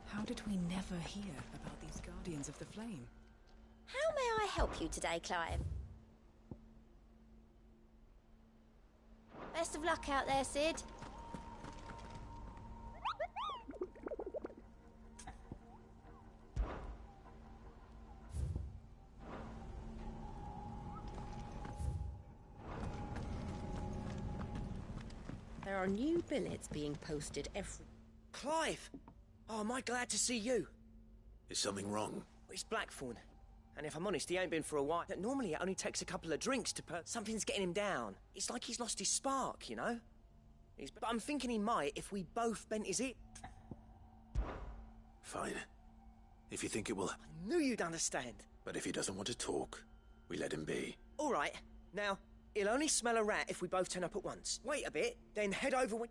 How did we never hear about these Guardians of the Flame? How may I help you today, Clive? Best of luck out there, Sid. There are new billets being posted every... Clive! Oh, am I glad to see you? Is something wrong? It's Blackthorn. And if I'm honest, he ain't been for a while. Normally, it only takes a couple of drinks to put... Something's getting him down. It's like he's lost his spark, you know? But I'm thinking he might if we both bent his ear. Fine. If you think it will... I knew you'd understand. But if he doesn't want to talk, we let him be. All right. Now, he'll only smell a rat if we both turn up at once. Wait a bit, then head over when...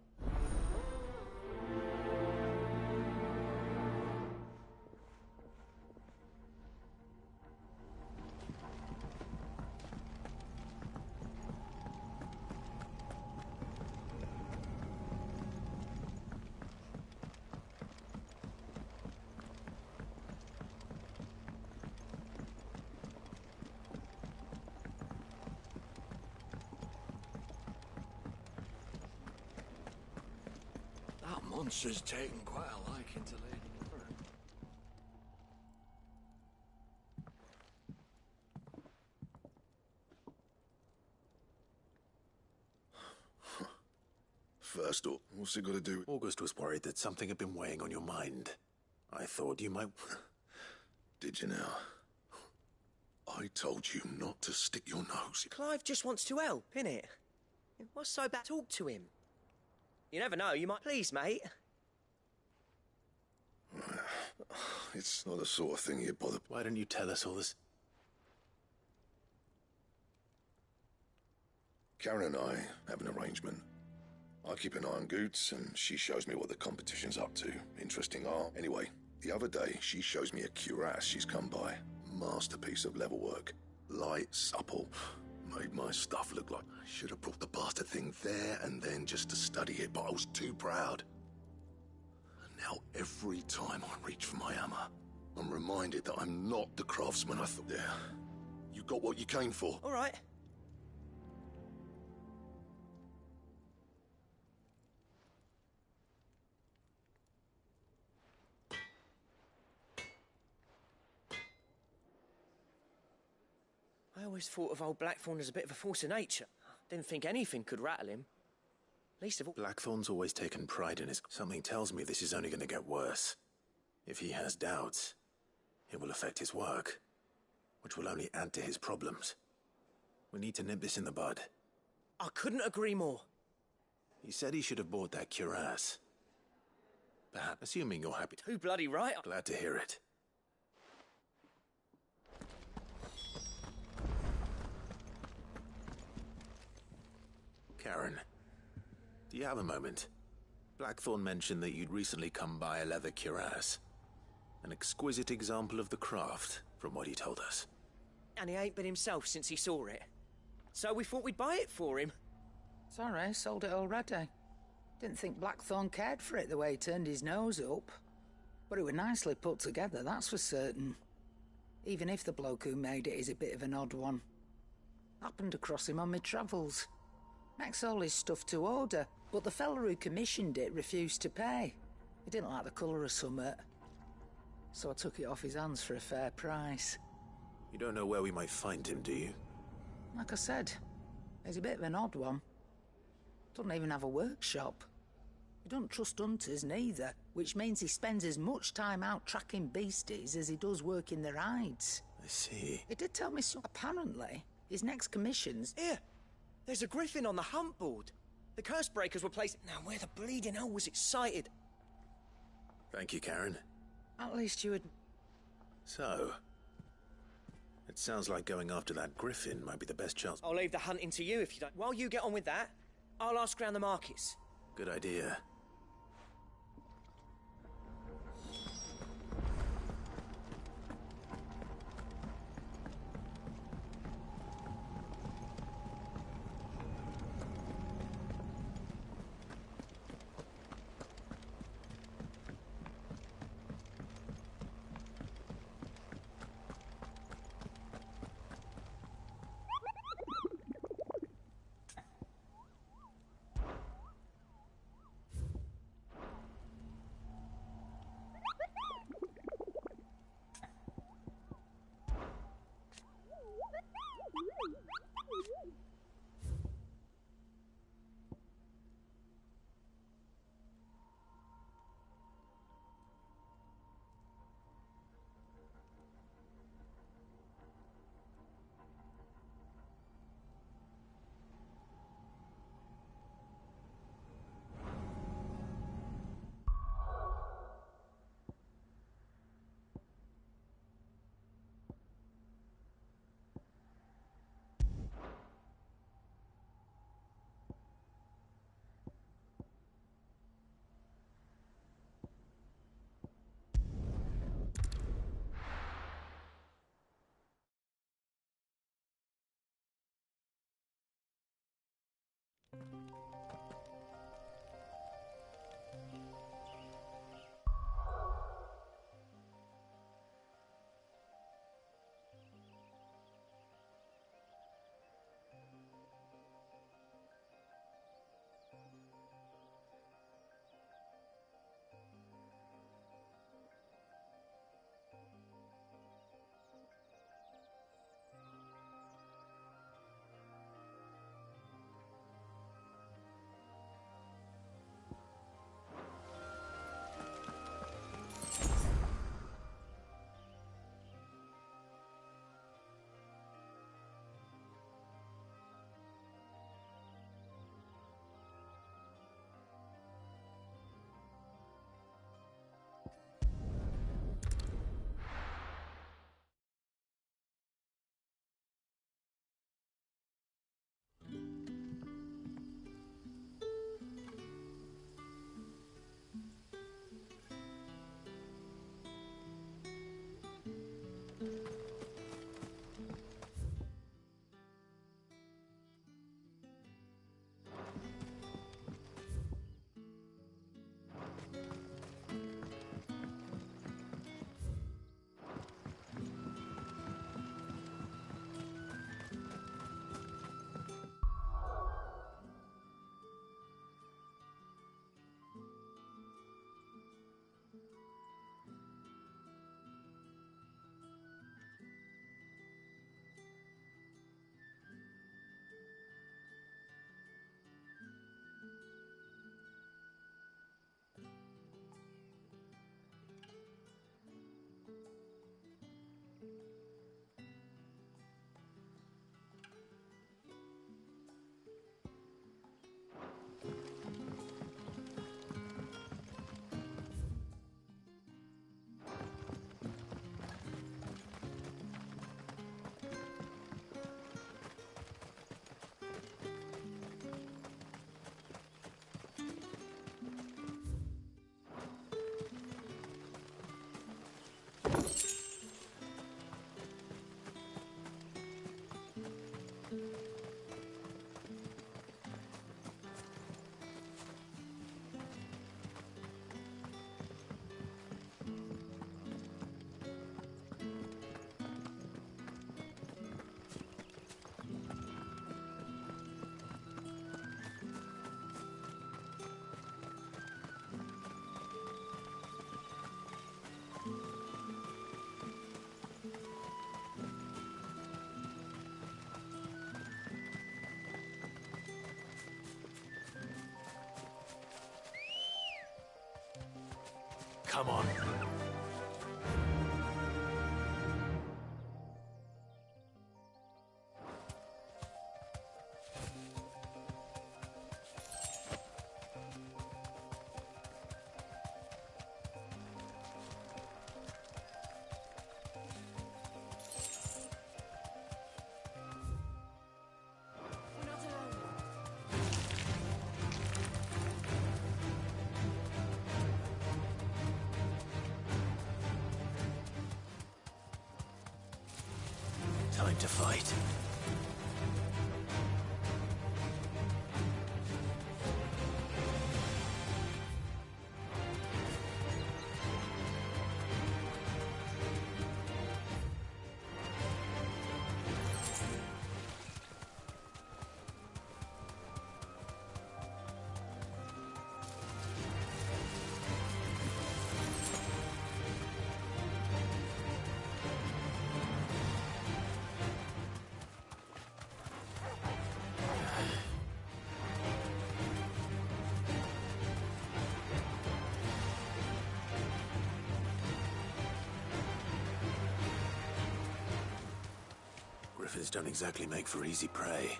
That monster's taken quite a liking to Lady Laura. First up, what's it got to do? August was worried that something had been weighing on your mind. I thought you might... Did you now? I told you not to stick your nose. Clive just wants to help, innit? What's so bad? Talk to him. You never know, you might... Please, mate. It's not the sort of thing you bother... Why don't you tell us all this? Karen and I have an arrangement. I keep an eye on Goots, and she shows me what the competition's up to. Interesting art. Anyway, the other day, she shows me a cuirass she's come by. Masterpiece of level work. Light, supple. Made my stuff look like... I should have brought the bastard thing there and then just to study it, but I was too proud. And now every time I reach for my hammer, I'm reminded that I'm not the craftsman I thought. Yeah, you got what you came for. All right. I always thought of old Blackthorn as a bit of a force of nature. Didn't think anything could rattle him. Least of all... Blackthorn's always taken pride in his... Something tells me this is only going to get worse. If he has doubts, it will affect his work, which will only add to his problems. We need to nip this in the bud. I couldn't agree more. He said he should have bought that cuirass. Perhaps, assuming you're happy... Too bloody right. Glad to hear it. Karen, do you have a moment? Blackthorn mentioned that you'd recently come by a leather cuirass. An exquisite example of the craft, from what he told us. And he ain't been himself since he saw it. So we thought we'd buy it for him. Sorry, sold it already. Didn't think Blackthorn cared for it the way he turned his nose up. But it was nicely put together, that's for certain. Even if the bloke who made it is a bit of an odd one. Happened across him on my travels. Makes all his stuff to order, but the fella who commissioned it refused to pay. He didn't like the colour of summit. So I took it off his hands for a fair price. You don't know where we might find him, do you? Like I said, he's a bit of an odd one. Doesn't even have a workshop. He don't trust hunters neither, which means he spends as much time out tracking beasties as he does working their hides. I see. He did tell me so. Apparently, his next commission's... Here! There's a griffin on the hunt board. The curse breakers were placed... Now, where the bleeding hell was it sighted? Thank you, Karen. At least you would... So... It sounds like going after that griffin might be the best chance. I'll leave the hunting to you if you don't... While you get on with that, I'll ask around the markets. Good idea. Come on. Time to fight. Griffins don't exactly make for easy prey.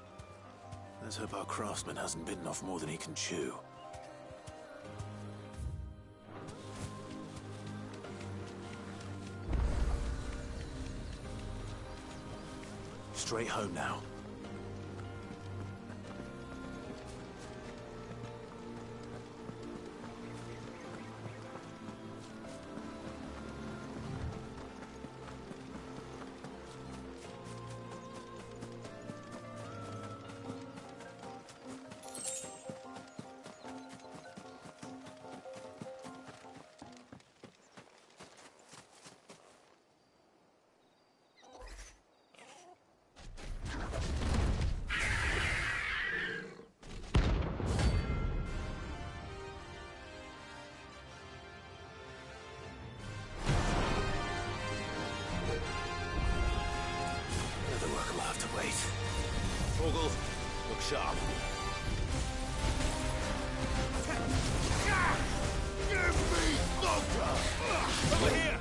Let's hope our craftsman hasn't bitten off more than he can chew. Straight home now. Torgal, look sharp. Give me thunder! Over here!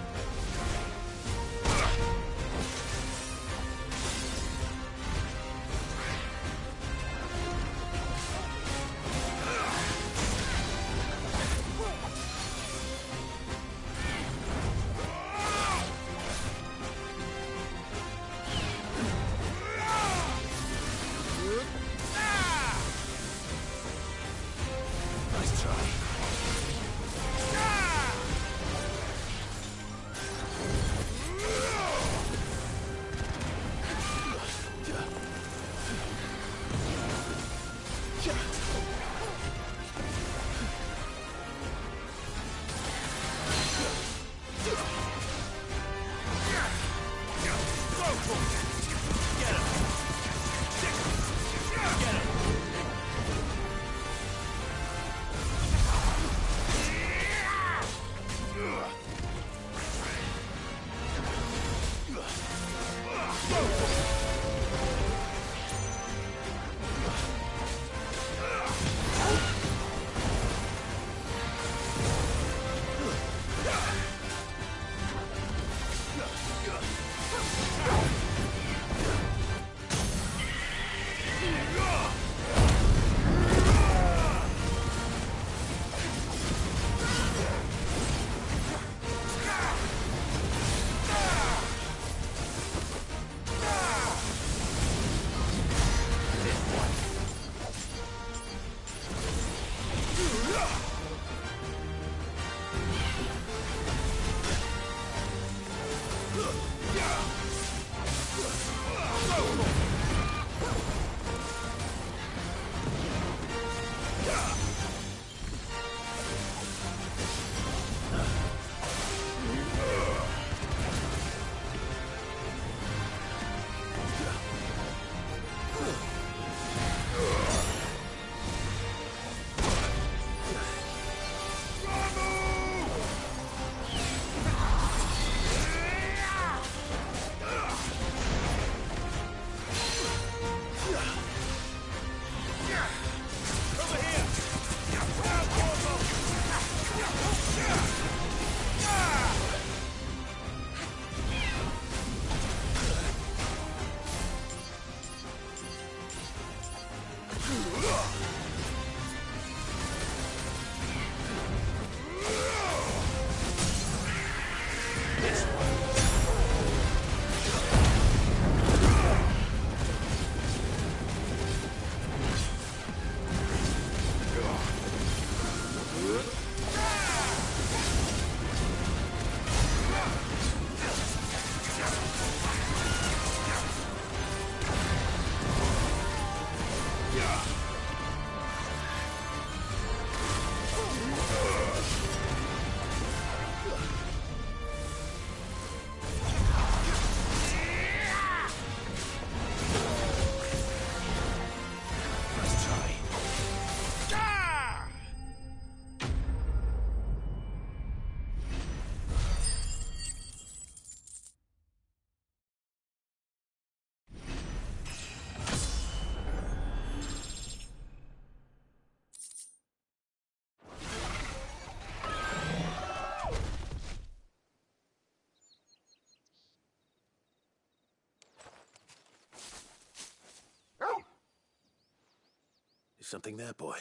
Something there, boy.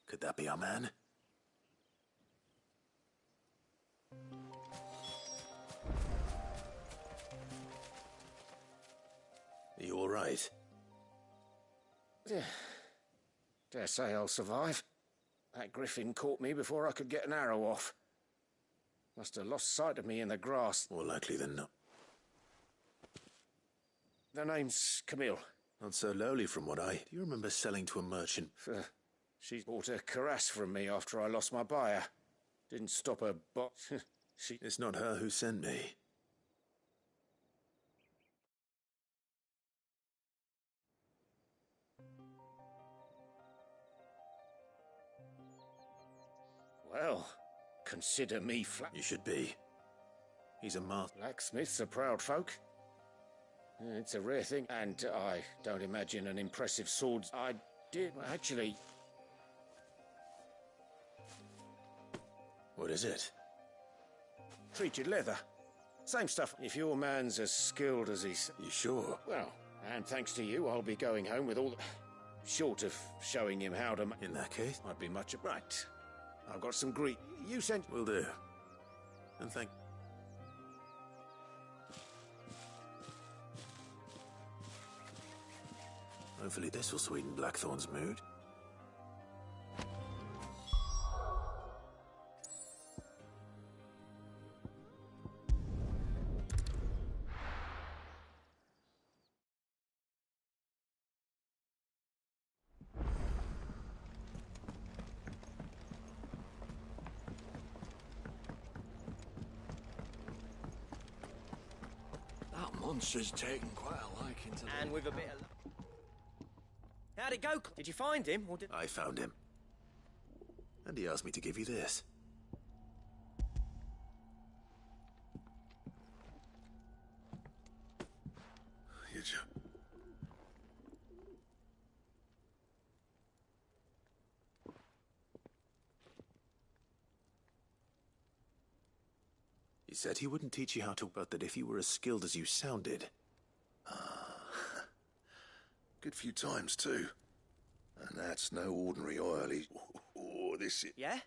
Could that be our man? Are you all right? Dare say I'll survive. That griffin caught me before I could get an arrow off. Must have lost sight of me in the grass. More likely than not. The name's Camille. Not so lowly from what I... Do you remember selling to a merchant? She bought a cuirass from me after I lost my buyer. Didn't stop her she... It's not her who sent me. Well, consider me flat. You should be. He's a master. Blacksmiths are proud folk. It's a rare thing, and I don't imagine an impressive sword. I did, actually... What is it? Treated leather. Same stuff. If your man's as skilled as he's... You sure? Well, and thanks to you, I'll be going home with all the... Short of showing him how to... In that case? I'd be much... Right. I've got some Greek. You sent... Will do. And thank... Hopefully this will sweeten Blackthorn's mood. That monster's taken quite a liking to... And with a bit of... How'd it go? Did you find him, or did... I found him. And he asked me to give you this. He said he wouldn't teach you how to, but that if you were as skilled as you sounded... Good few times, too. And that's no ordinary oil. Oh, this is... Yeah?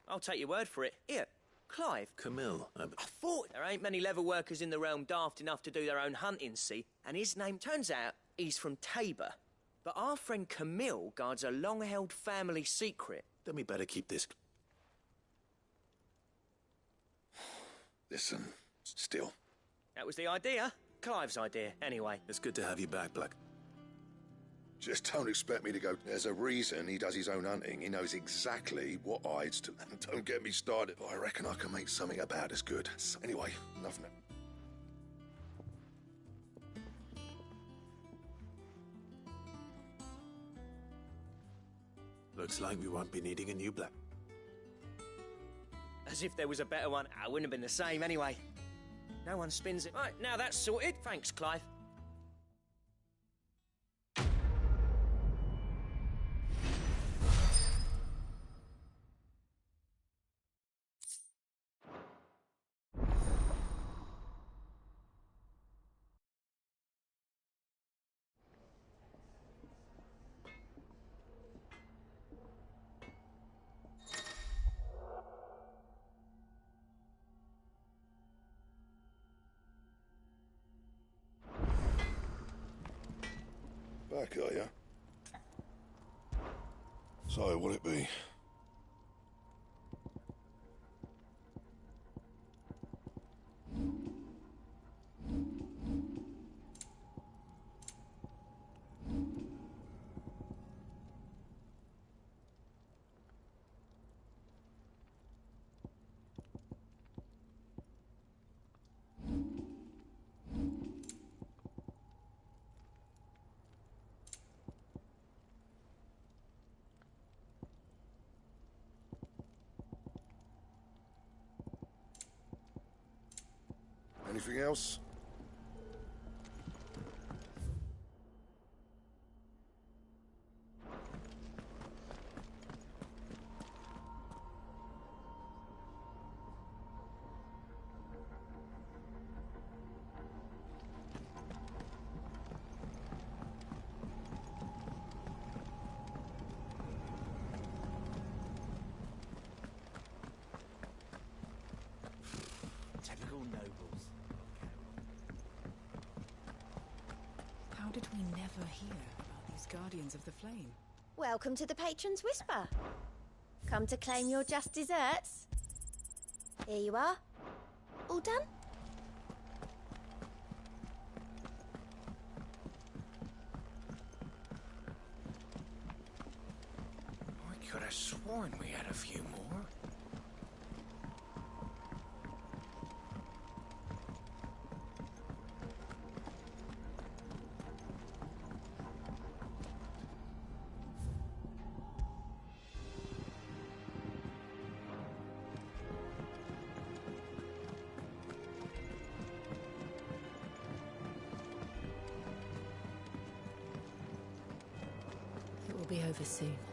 I'll take your word for it. Here, Clive. Camille. I thought there ain't many leather workers in the realm daft enough to do their own hunting, see? And his name, turns out, he's from Tabor. But our friend Camille guards a long-held family secret. Then we better keep this... Listen, still. That was the idea. Clive's idea, anyway. It's good to have you back, Black. Just don't expect me to go. There's a reason he does his own hunting. He knows exactly what hides to... And don't get me started. But I reckon I can make something about as good. So anyway, enough now. Looks like we won't be needing a new Black. As if there was a better one. I wouldn't have been the same anyway. No one spins it. Right, now that's sorted. Thanks, Clive. Back, are you? So, what'll it be? Anything else? did we never hear about these Guardians of the Flame? Welcome to the Patron's Whisper. Come to claim your just desserts? Here you are. All done? I could have sworn we had a few more. It will be over soon.